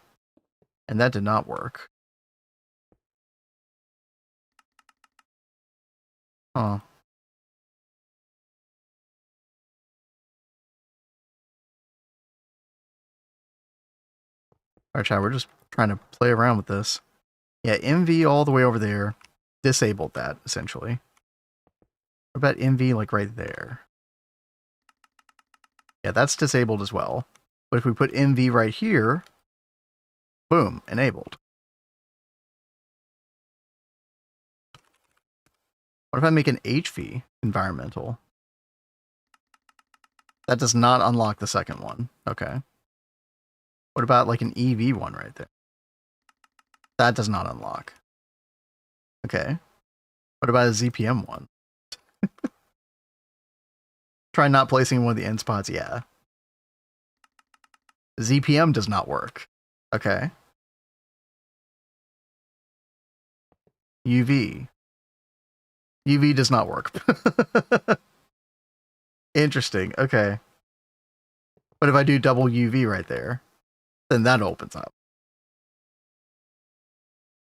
S1: and that did not work. Oh. Alright, chat, we're just trying to play around with this. Yeah, MV all the way over there. Disabled that, essentially. What about MV, like, right there? Yeah, that's disabled as well. But if we put MV right here, boom, enabled. What if I make an HV environmental? That does not unlock the second one. Okay. What about like an EV one right there? That does not unlock. Okay. What about a ZPM one? Try not placing one of the end spots. Yeah. ZPM does not work. Okay. UV. UV does not work. Interesting. Okay. What if I do double UV right there? Then that opens up.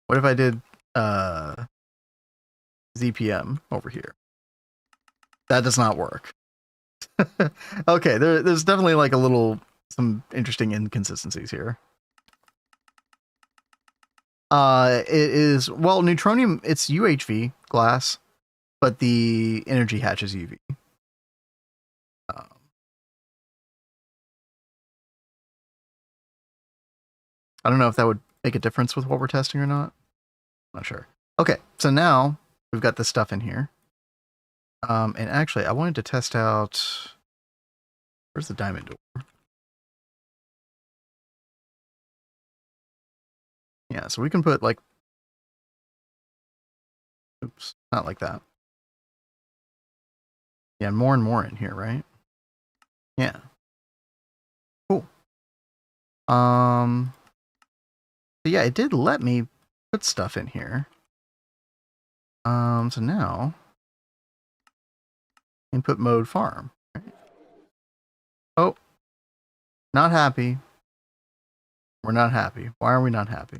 S1: What if I did ZPM over here? That does not work. Okay, there's definitely like some interesting inconsistencies here. It is, well, Neutronium, it's UHV glass, but the energy hatch is UV. I don't know if that would make a difference with what we're testing or not. I'm not sure. Okay, so now we've got this stuff in here. And actually, I wanted to test out... Where's the diamond door? Yeah, so we can put like... Oops, not like that. Yeah, more and more in here, right? Yeah. Cool. So yeah, it did let me put stuff in here. So now... Input mode farm. Right? Oh. Not happy. We're not happy. Why are we not happy?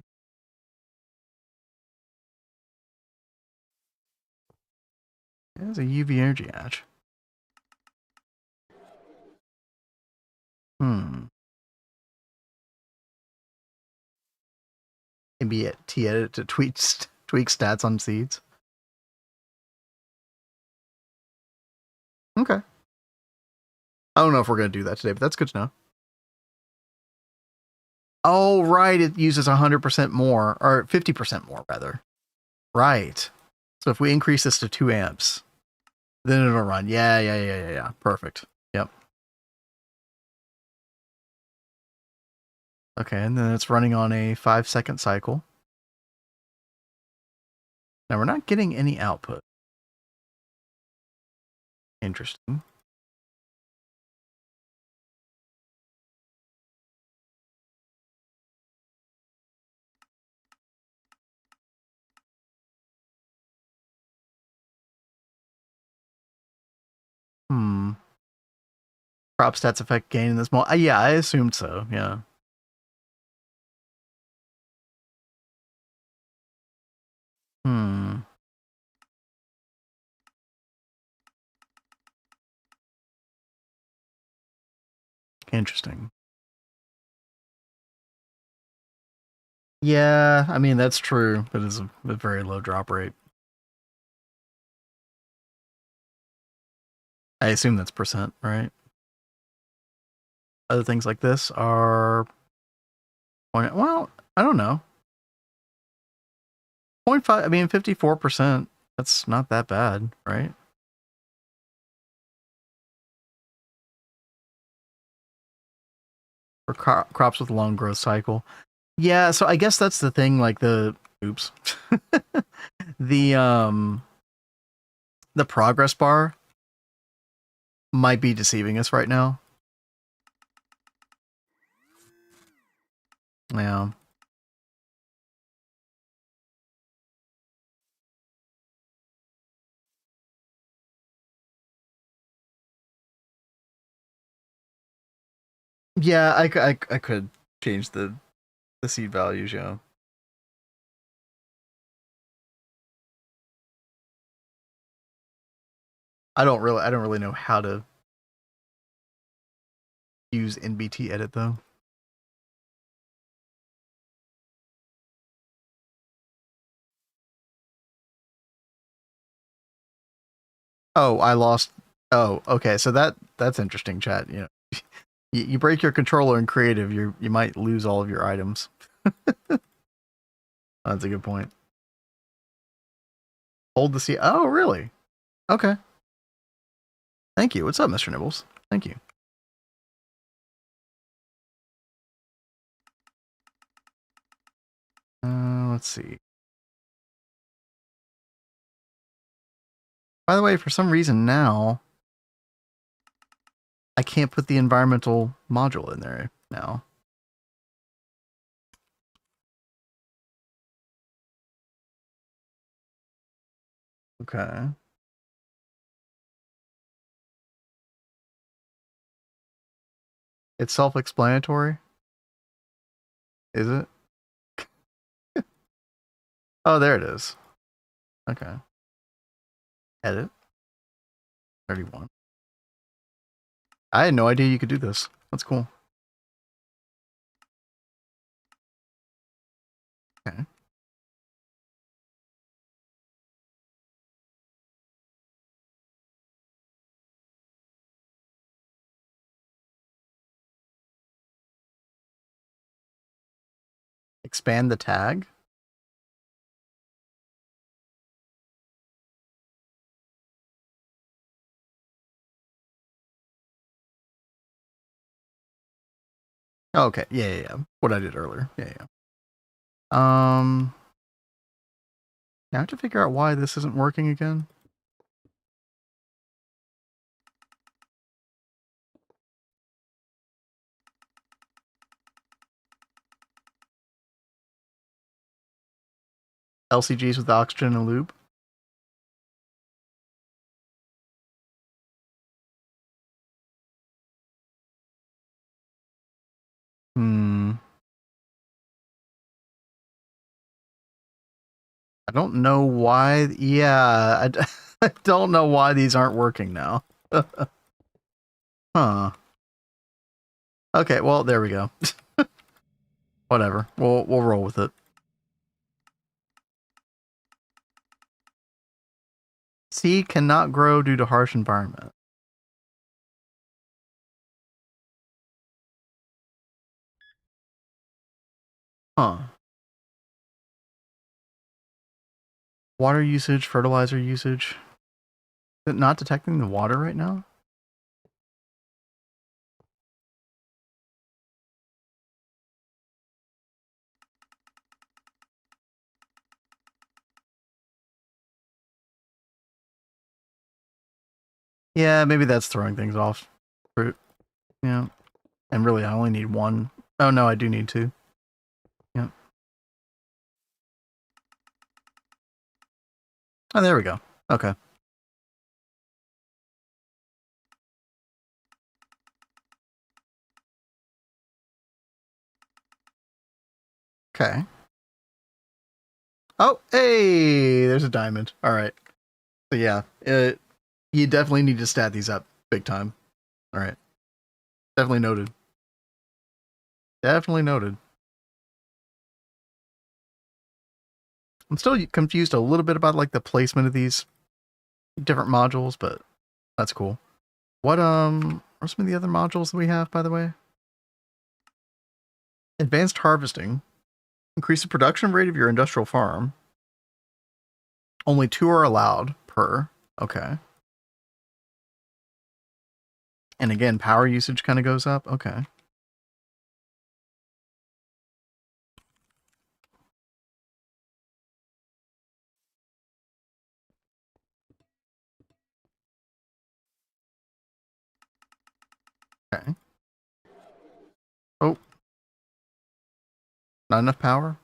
S1: There's a UV energy hatch. Maybe a T-edit to tweak stats on seeds. Okay. I don't know if we're going to do that today, but that's good to know. Oh, right. It uses 100% more, or 50% more, rather. Right. So if we increase this to 2 amps, then it'll run. Yeah. Perfect. Yep. Okay, and then it's running on a 5-second cycle. Now we're not getting any output. Interesting. Crop stats affect gain in this mode. Yeah, I assumed so. Yeah. Interesting. Yeah, I mean, that's true, but it's a very low drop rate. I assume that's percent, right? Other things like this are... Well, I don't know. 0.5, I mean, 54%. That's not that bad, right? For crops with a long growth cycle. Yeah, so I guess that's the thing, like the... Oops. The progress bar might be deceiving us right now. Yeah. Yeah, I could change the seed values, yeah. I don't really know how to use NBT edit though. Oh, I lost. Oh, okay. So that's interesting, chat. You know, you break your controller in creative, you might lose all of your items. That's a good point. Hold the C. Oh, really? Okay. Thank you. What's up, Mr. Nibbles? Thank you. Let's see. By the way, for some reason now, I can't put the environmental module in there now. Okay. It's self-explanatory. Is it? Oh, there it is. Okay. Edit. 31. I had no idea you could do this. That's cool. Okay. Expand the tag. Oh, okay. Yeah. What I did earlier. Yeah. Now I have to figure out why this isn't working again. LCGs with oxygen and lube. I don't know why. Yeah, I don't know why these aren't working now. Huh. Okay, well, there we go. Whatever. We'll roll with it. Seed cannot grow due to harsh environment. Huh. Water usage, fertilizer usage. Is it not detecting the water right now? Yeah, maybe that's throwing things off. Fruit. Yeah. And really, I only need one. Oh, no, I do need two. Yeah. Oh, there we go. Okay. Okay. Oh, hey, there's a diamond. All right. So yeah, you definitely need to stat these up big time. All right. Definitely noted. Definitely noted. I'm still confused a little bit about like the placement of these different modules, but that's cool. What are some of the other modules that we have, by the way? Advanced harvesting. Increase the production rate of your industrial farm. Only 2 are allowed per. Okay. And again, power usage kind of goes up. Okay. Okay. Oh. Not enough power?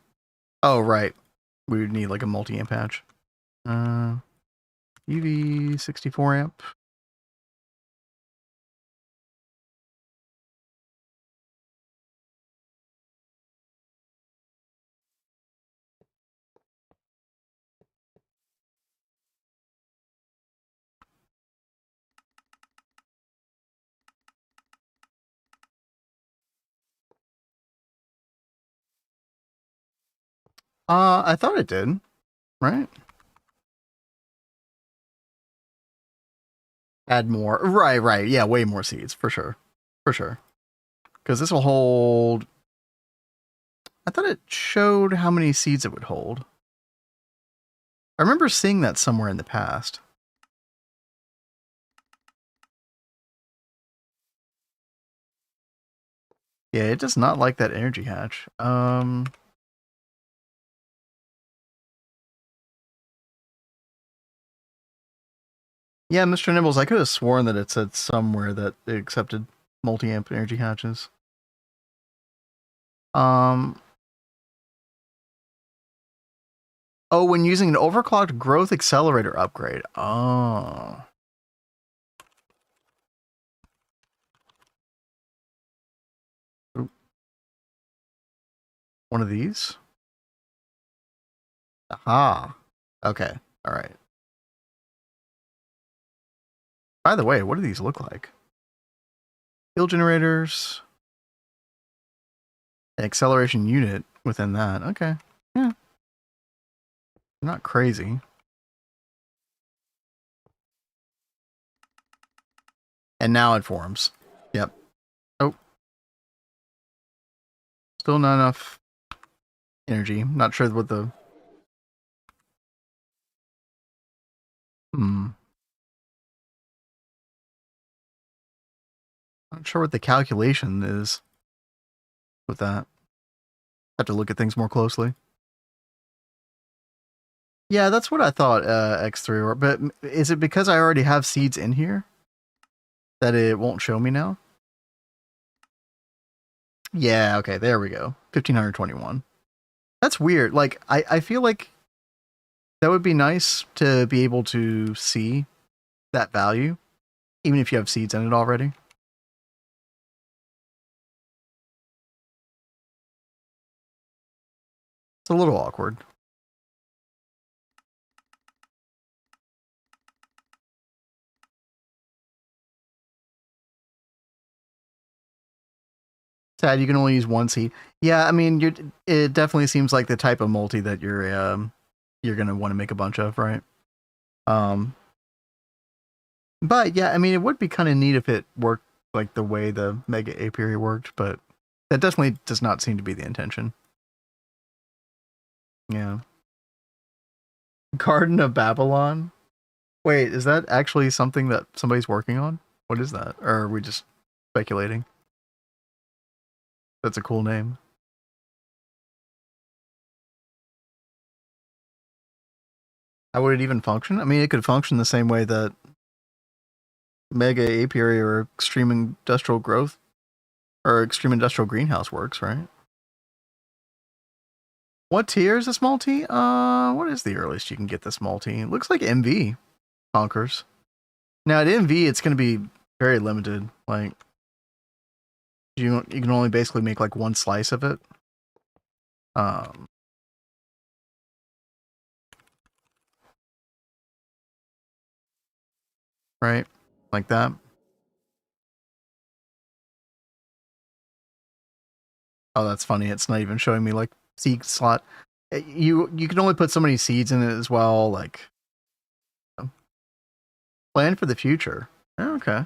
S1: Oh, right. We would need like a multi-amp patch. UV 64 amp. I thought it did, right? Add more. Right, right. Yeah, way more seeds, for sure. For sure. Because this will hold... I thought it showed how many seeds it would hold. I remember seeing that somewhere in the past. Yeah, it does not like that energy hatch. Yeah, Mr. Nibbles, I could have sworn that it said somewhere that it accepted multi-amp energy hatches. Oh, when using an overclocked growth accelerator upgrade. Oh. Oop. One of these? Aha. Okay. All right. By the way, what do these look like? Fuel generators. An acceleration unit within that. Okay. Yeah. Not crazy. And now it forms. Yep. Oh. Still not enough energy. Not sure what the... Not sure what the calculation is with that. Have to look at things more closely. Yeah, that's what I thought X3 or, but is it because I already have seeds in here that it won't show me now? Yeah, okay, there we go. 1521. That's weird. Like I feel like that would be nice to be able to see that value even if you have seeds in it already. It's a little awkward. Sad you can only use one seed. Yeah, I mean, it definitely seems like the type of multi that you're gonna want to make a bunch of, right? But yeah, I mean, it would be kind of neat if it worked like the way the Mega Apiary worked, but that definitely does not seem to be the intention. Yeah. Garden of Babylon? Wait, is that actually something that somebody's working on? What is that? Or are we just speculating? That's a cool name. How would it even function? I mean, it could function the same way that mega apiary or extreme industrial growth or extreme industrial greenhouse works, right? What tier is a small T? What is the earliest you can get the small T? It looks like MV conquers. Now at MV, it's going to be very limited. Like you can only basically make like one slice of it. Right, like that. Oh, that's funny. It's not even showing me like seed slot. You can only put so many seeds in it as well. Like plan for the future. Okay.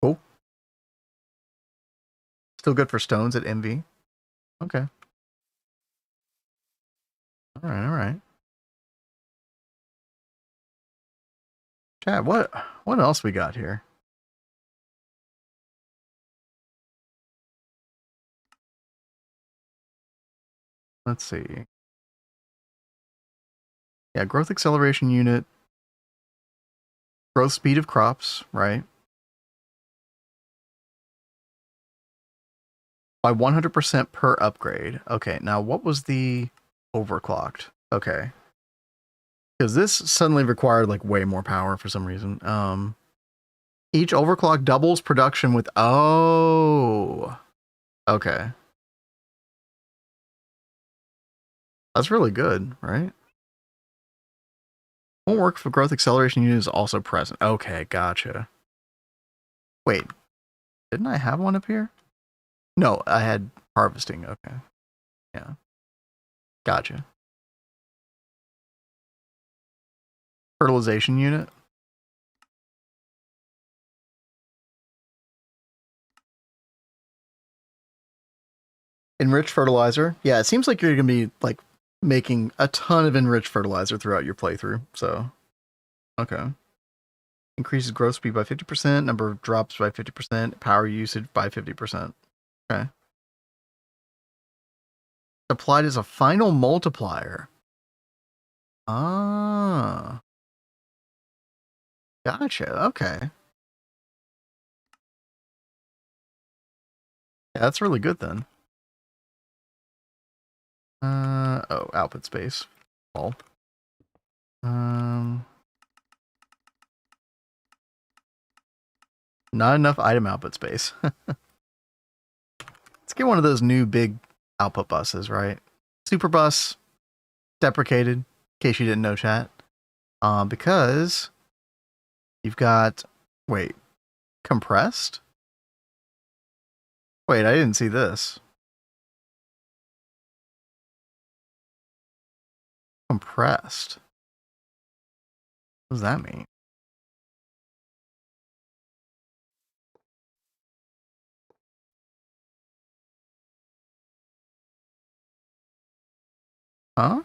S1: Cool. Still good for stones at MV. Okay. All right. All right. Chat. What else we got here? Let's see. Yeah, growth acceleration unit. Growth speed of crops, right? By 100% per upgrade. Okay, now what was the overclocked? Okay. Because this suddenly required like way more power for some reason. Each overclock doubles production with... Oh. Okay. That's really good, right? Won't work if a growth acceleration unit is also present. Okay, gotcha. Wait. Didn't I have one up here? No, I had harvesting. Okay. Yeah. Gotcha. Fertilization unit. Enriched fertilizer. Yeah, it seems like you're going to be like making a ton of enriched fertilizer throughout your playthrough. So, okay. Increases growth speed by 50%, number of drops by 50%, power usage by 50%. Okay. Applied as a final multiplier. Ah. Gotcha. Okay. Yeah, that's really good then. Oh, output space. Well. Not enough item output space. Let's get one of those new big output buses, right? Super bus deprecated, in case you didn't know, chat. Because you've got, wait, compressed? Wait, I didn't see this. Compressed. What does that mean? Huh?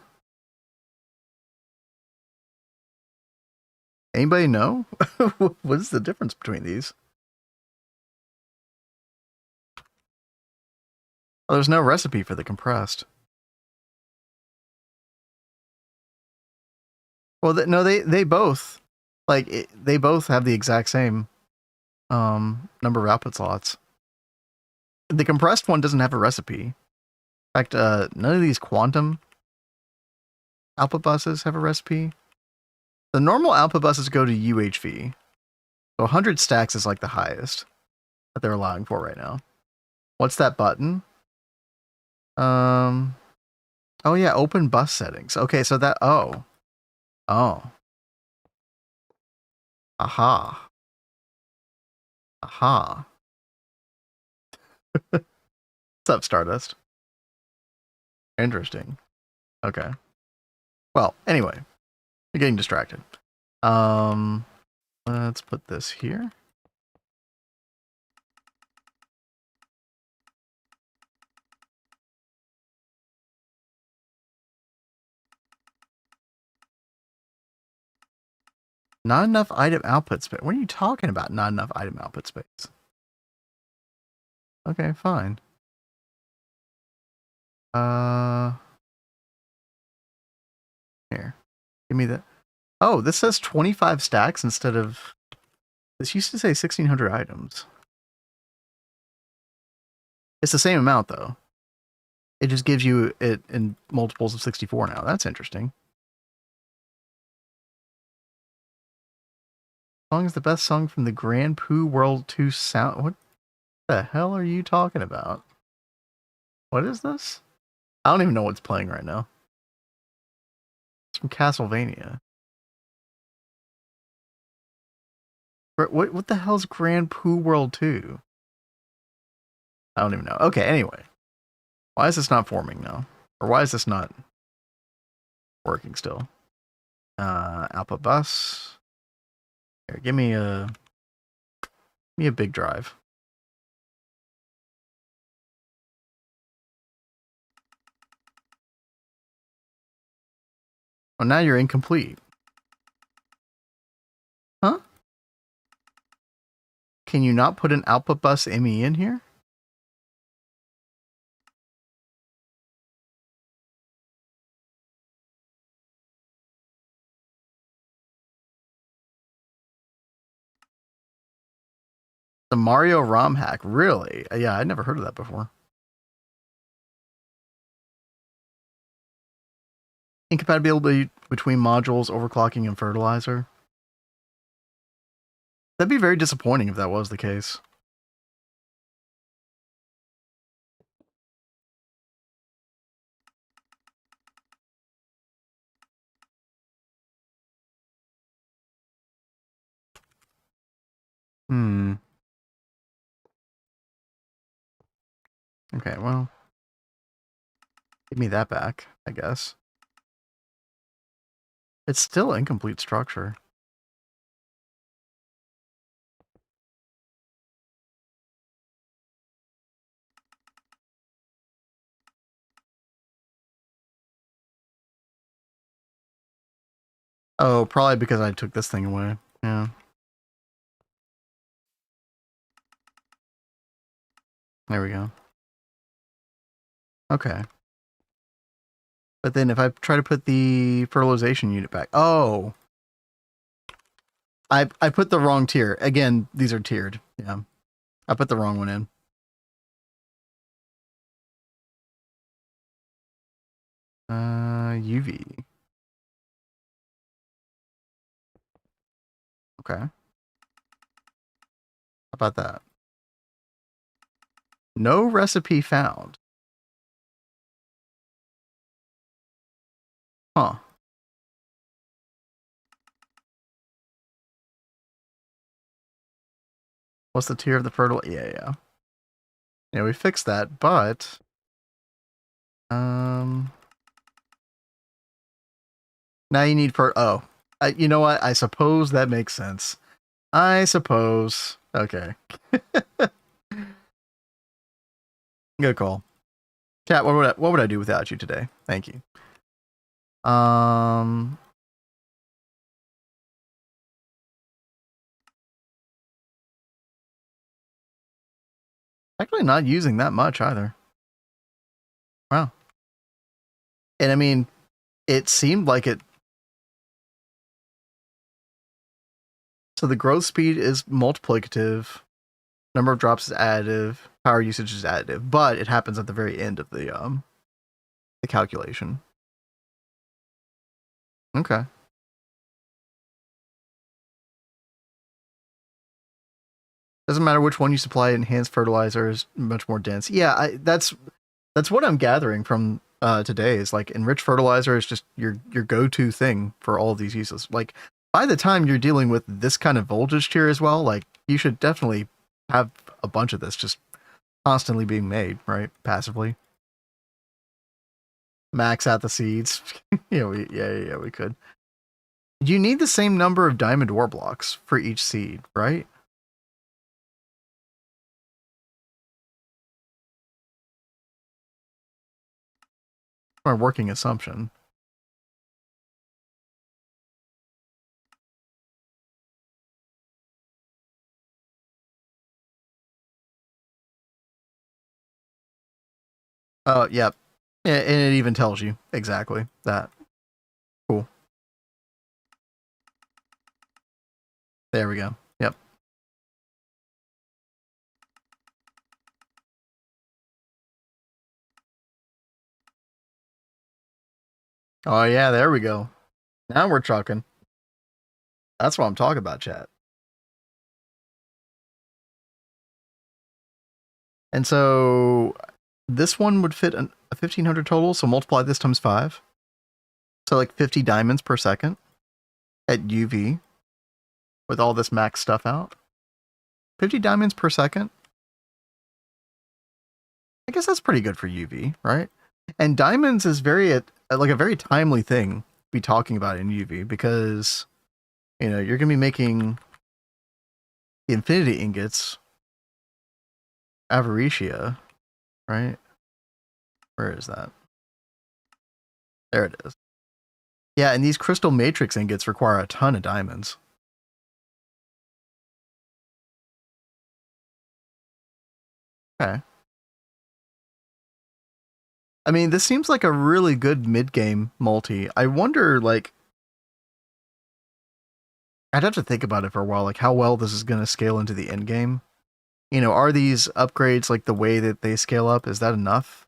S1: Anybody know? What is the difference between these? Oh, there's no recipe for the compressed. Well, no, they both, like, they both have the exact same number of output slots. The compressed one doesn't have a recipe. In fact, none of these quantum output buses have a recipe. The normal output buses go to UHV. So 100 stacks is like the highest that they're allowing for right now. What's that button? Oh yeah, open bus settings. Okay, so that, oh. Aha. What's up, Stardust? Interesting. Okay. Well, anyway, you're getting distracted. Let's put this here. Not enough item output space. What are you talking about? Not enough item output space. Okay, fine. Here. Give me the... Oh, this says 25 stacks instead of This used to say 1,600 items. It's the same amount, though. It just gives you it in multiples of 64 now. That's interesting. Song is the best song from the Grand Poo World 2 sound. What the hell are you talking about? What is this? I don't even know what's playing right now. It's from Castlevania. What the hell's Grand Poo World 2? I don't even know. Okay, anyway. Why is this not forming now? Or why is this not working still? Output bus. Here, give me a big drive. Oh, now you're incomplete. Huh? Can you not put an output bus ME in here? The Mario ROM hack, really? Yeah, I'd never heard of that before. Incompatibility between modules, overclocking, and fertilizer. That'd be very disappointing if that was the case. Okay, well. Give me that back, I guess. It's still incomplete structure. Oh, probably because I took this thing away. Yeah. There we go. Okay. But then if I try to put the fertilization unit back... Oh! I put the wrong tier. Again, these are tiered. Yeah. I put the wrong one in. UV. Okay. How about that? No recipe found. Huh. What's the tier of the fertile? Yeah. Yeah, we fixed that, but... Now you need oh. You know what? I suppose that makes sense. I suppose. Okay. Good call. Chat, what would I do without you today? Thank you. Actually not using that much either. Wow. And I mean, it seemed like it. So the growth speed is multiplicative. Number of drops is additive. Power usage is additive, but it happens at the very end of the calculation. Okay. Doesn't matter which one you supply. Enhanced fertilizer is much more dense. Yeah, that's what I'm gathering from today. Is like enriched fertilizer is just your go-to thing for all of these uses. Like by the time you're dealing with this kind of voltage tier as well, like you should definitely have a bunch of this just constantly being made, right? Passively. Max out the seeds. Yeah, we could. You need the same number of diamond ore blocks for each seed, right? My working assumption. Oh, yep. Yeah, and it even tells you exactly that. Cool. There we go. Yep. Oh yeah, there we go. Now we're talking. That's what I'm talking about, chat. And so this one would fit a 1500 total, so multiply this times 5. So like 50 diamonds per second at UV with all this max stuff out. 50 diamonds per second. I guess that's pretty good for UV, right? And diamonds is like a very timely thing to be talking about in UV because, you know, you're going to be making the infinity ingots, Avaricia, right? Where is that? There it is. Yeah, and these crystal matrix ingots require a ton of diamonds. Okay. I mean, this seems like a really good mid-game multi. I wonder, like, I'd have to think about it for a while, like how well this is going to scale into the end game. You know, are these upgrades like the way that they scale up? Is that enough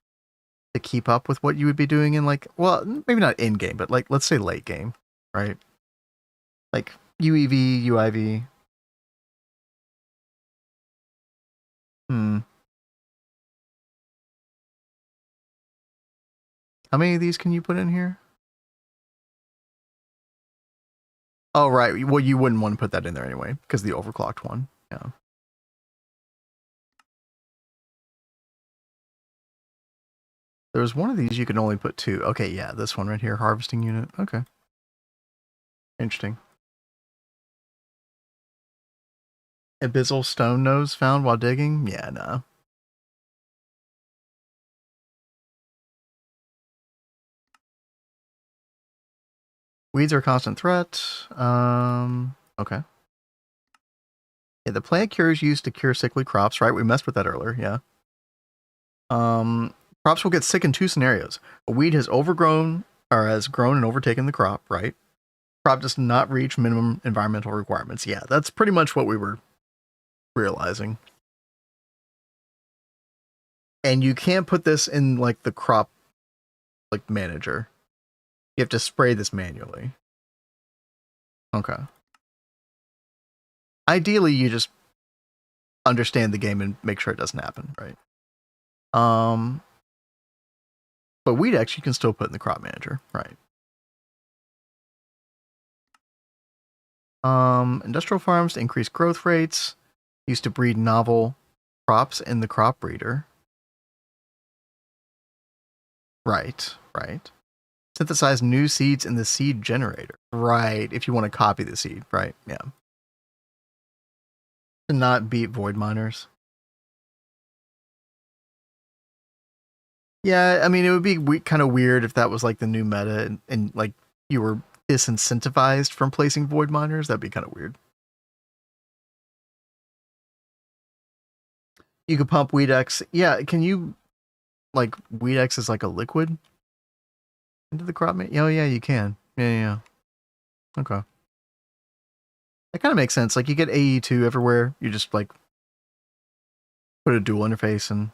S1: to keep up with what you would be doing in like, well, maybe not in game, but like let's say late game, right? Like UEV, UIV. How many of these can you put in here? Oh, right. Well, you wouldn't want to put that in there anyway because the overclocked one. Yeah. There's one of these you can only put 2. Okay, yeah, this one right here, harvesting unit. Okay. Interesting. Abyssal stone nose found while digging? Yeah, no. Weeds are a constant threat. Okay. Yeah, the plant cure is used to cure sickly crops, right? We messed with that earlier, yeah. Crops will get sick in 2 scenarios. A weed has overgrown or has grown and overtaken the crop, right? Crop does not reach minimum environmental requirements. Yeah, that's pretty much what we were realizing. And you can't put this in like the crop like manager. You have to spray this manually. Okay. Ideally, you just understand the game and make sure it doesn't happen, right? But weed X you can still put in the crop manager, right? Industrial farms to increase growth rates, used to breed novel crops in the crop breeder. Right, right. Synthesize new seeds in the seed generator. Right, if you want to copy the seed, right, yeah. To not beat void miners. Yeah, I mean, it would be kind of weird if that was like the new meta and like you were disincentivized from placing void miners. That'd be kind of weird. You could pump Weedex. Yeah, can you like Weedex is like a liquid into the crop? Oh yeah, you can. Yeah. Okay. That kind of makes sense. Like you get AE2 everywhere. You just like put a dual interface and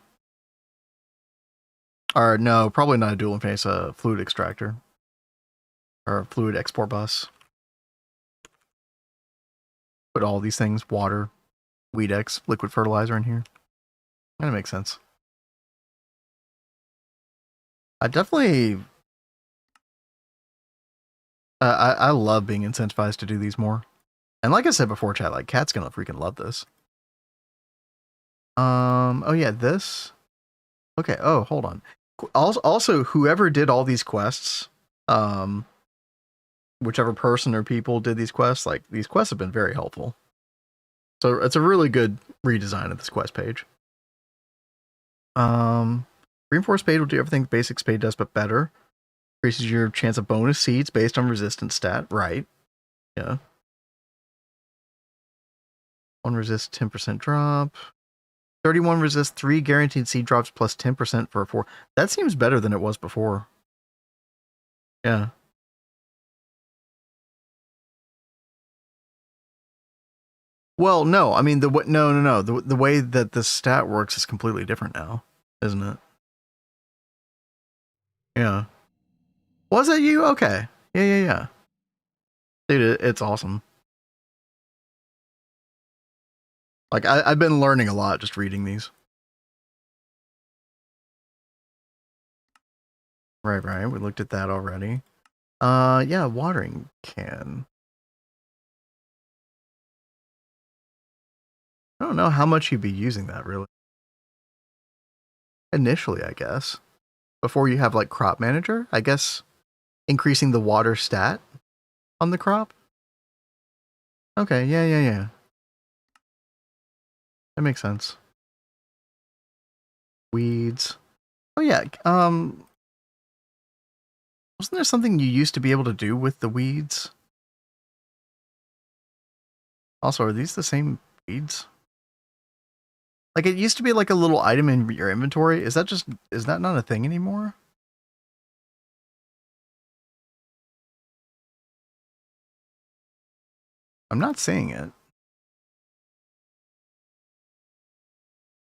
S1: or no, probably not a dual interface, a fluid extractor. Or a fluid export bus. Put all these things, water, Weedex, liquid fertilizer in here. That makes sense. I definitely I love being incentivized to do these more. And like I said before, chat, like Cat's gonna freaking love this. Oh yeah, this. Okay, oh, hold on. Also, whoever did all these quests, whichever person or people did these quests, like these quests have been very helpful. So it's a really good redesign of this quest page. Reinforced spade will do everything basic spade does, but better. Increases your chance of bonus seeds based on resistance stat. Right. Yeah. 1 resist 10% drop. 31 resist 3 guaranteed seed drops plus 10% for a 4. That seems better than it was before. Yeah. Well, no. I mean, no. The way that the stat works is completely different now, isn't it? Yeah. Was that you? Okay. Yeah. Dude, it's awesome. Like, I've been learning a lot just reading these. Right. We looked at that already. Yeah, watering can. I don't know how much you'd be using that, really. Initially, I guess. Before you have, like, crop manager, I guess increasing the water stat on the crop. Okay, yeah. That makes sense. Weeds. Oh yeah, wasn't there something you used to be able to do with the weeds? Also, are these the same weeds? Like, it used to be like a little item in your inventory. Is that not a thing anymore? I'm not seeing it.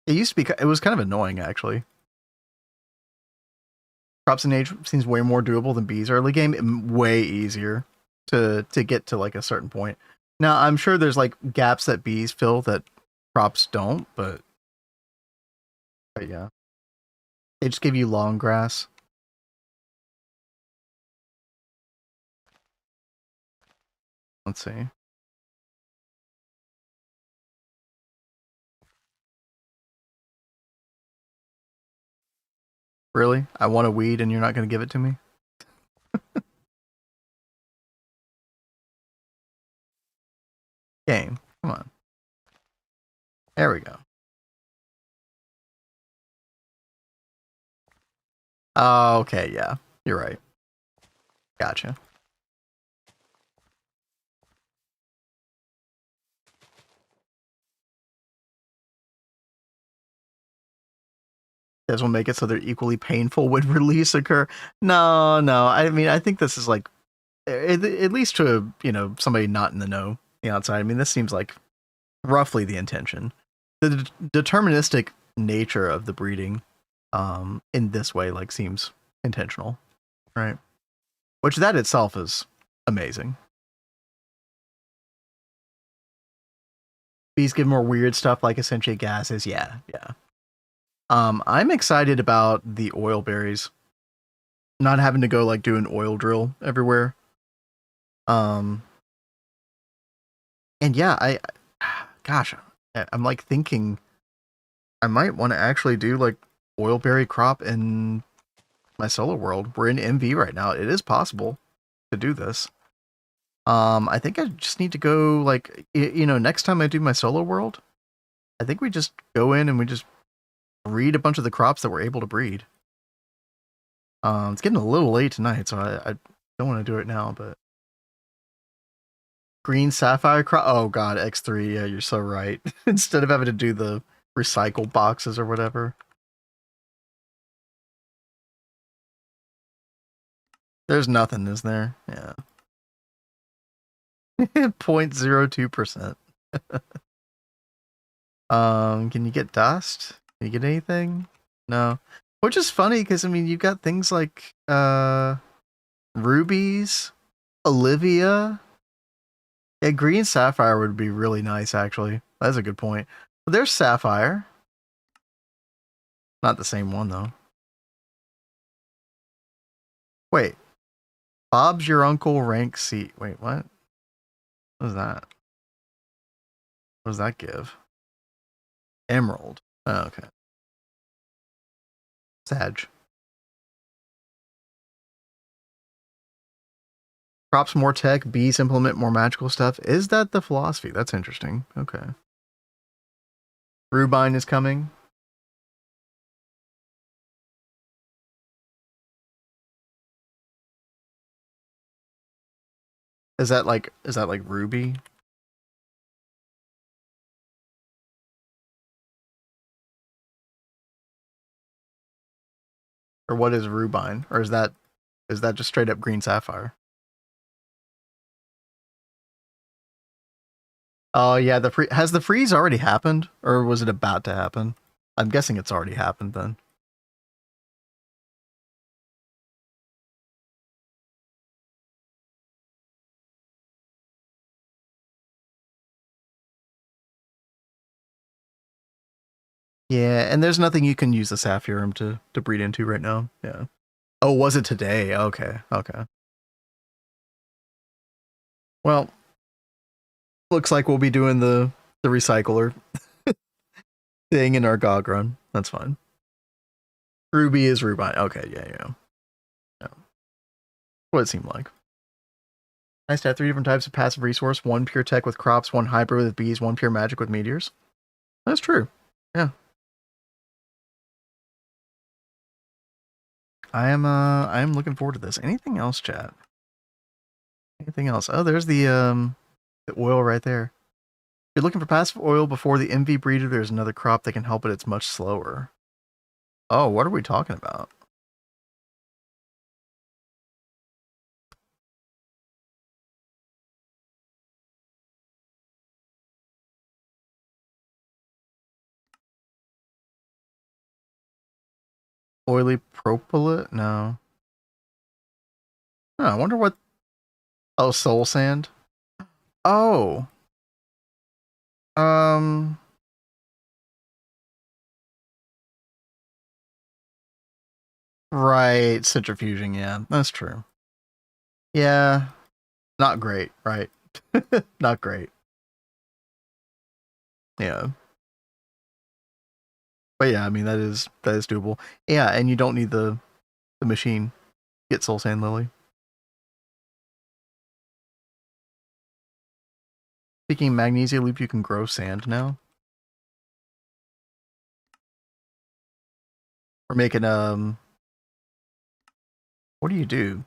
S1: It used to be, it was kind of annoying, actually. CropsNH seems way more doable than Bees early game. Way easier to get to, like, a certain point. Now, I'm sure there's, like, gaps that Bees fill that Crops don't, but yeah. They just give you long grass. Let's see. Really? I want a weed and you're not going to give it to me? Game. Come on. There we go. Oh, okay, yeah. You're right. Gotcha. This will make it so they're equally painful when release occur. No. I mean, I think this is like, at least to, somebody not in the know, the outside. I mean, this seems like roughly the intention. The deterministic nature of the breeding in this way, like, seems intentional, right? Which that itself is amazing. Bees give more weird stuff like essential gases. Yeah. I'm excited about the oil berries. Not having to go, like, do an oil drill everywhere. And yeah, gosh, I'm like thinking I might want to actually do, like, oil berry crop in my solo world. We're in MV right now. It is possible to do this. I think I just need to go, like, next time I do my solo world, I think we just go in and we just breed a bunch of the crops that we're able to breed. It's getting a little late tonight, so I don't want to do it now, but green sapphire crop. Oh god, X3. Yeah, you're so right. Instead of having to do the recycle boxes or whatever. There's nothing, is there? Yeah. 0.02%. Can you get dust? Can you get anything? No. Which is funny because, I mean, you've got things like rubies, Olivia. Yeah, green sapphire would be really nice, actually. That's a good point. But there's sapphire. Not the same one, though. Wait. Bob's your uncle, rank C. Wait, what? What is that? What does that give? Emerald. Oh, okay. Sag. Crops more tech, bees implement more magical stuff. Is that the philosophy? That's interesting. Okay. Rubine is coming. Is that like ruby? Or what is rubine? Or is that just straight up green sapphire? Oh yeah, has the freeze already happened, or was it about to happen? I'm guessing it's already happened then. Yeah, and there's nothing you can use the Saphirum to breed into right now. Yeah. Oh, was it today? Okay, okay. Well, looks like we'll be doing the recycler thing in our GOG run. That's fine. Ruby is Rubine. Okay, yeah. What it seemed like. Nice to have 3 different types of passive resource. 1 pure tech with crops, 1 hybrid with bees, 1 pure magic with meteors. That's true. Yeah. I am looking forward to this. Anything else, chat? Anything else? Oh, there's the oil right there. If you're looking for passive oil before the MV breeder, there's another crop that can help it. It's much slower. Oh, what are we talking about? Oily propylate? No. Oh, I wonder what... Oh, soul sand? Oh. Right, centrifuging, yeah, that's true. Yeah, not great, right? Not great. Yeah. But yeah, I mean that is doable. Yeah, and you don't need the machine. Get Soul Sand Lily. Speaking of Magnesia Loop, you can grow sand now. We're making what do you do?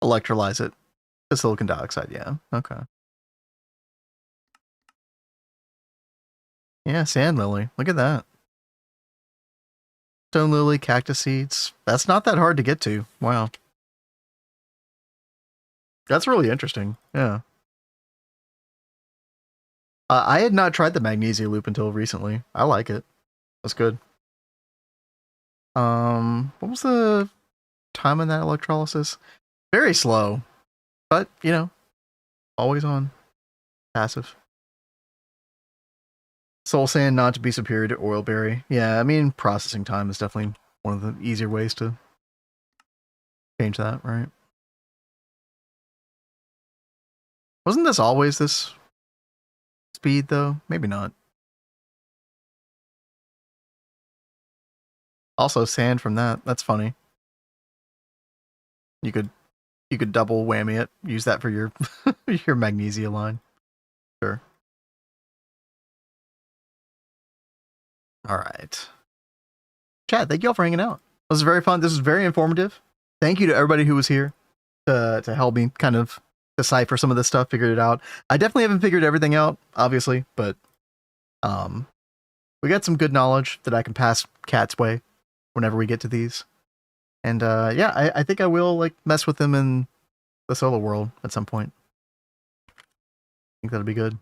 S1: Electrolyze it to silicon dioxide, yeah. Okay. Yeah, sand lily. Look at that. Stone lily, cactus seeds. That's not that hard to get to. Wow. That's really interesting. Yeah. I had not tried the magnesia loop until recently. I like it. That's good. What was the time on that electrolysis? Very slow, but you know, always on. Passive. Soul sand not to be superior to oilberry. Yeah, I mean processing time is definitely one of the easier ways to change that, right? Wasn't this always this speed though? Maybe not. Also sand from that. That's funny. You could double whammy it. Use that for your your magnesia line. Sure. All right. Chat, thank you all for hanging out. This was very fun. This was very informative. Thank you to everybody who was here to help me kind of decipher some of this stuff, figure it out. I definitely haven't figured everything out, obviously, but we got some good knowledge that I can pass Cat's way whenever we get to these. And yeah, I think I will like mess with them in the solo world at some point. I think that'll be good.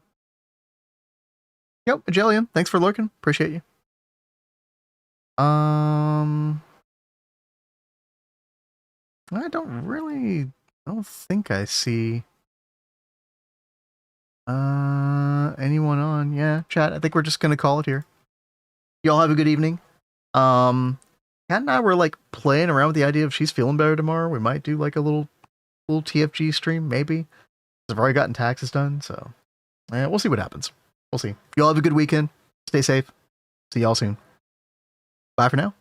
S1: Yep, Magellian, thanks for lurking. Appreciate you. I don't think I see anyone on. Yeah, chat. I think we're just gonna call it here. Y'all have a good evening. Kat and I were like playing around with the idea of she's feeling better tomorrow. We might do like a little TFG stream, maybe. I've already gotten taxes done, so we'll see what happens. We'll see. Y'all have a good weekend. Stay safe. See y'all soon. Bye for now.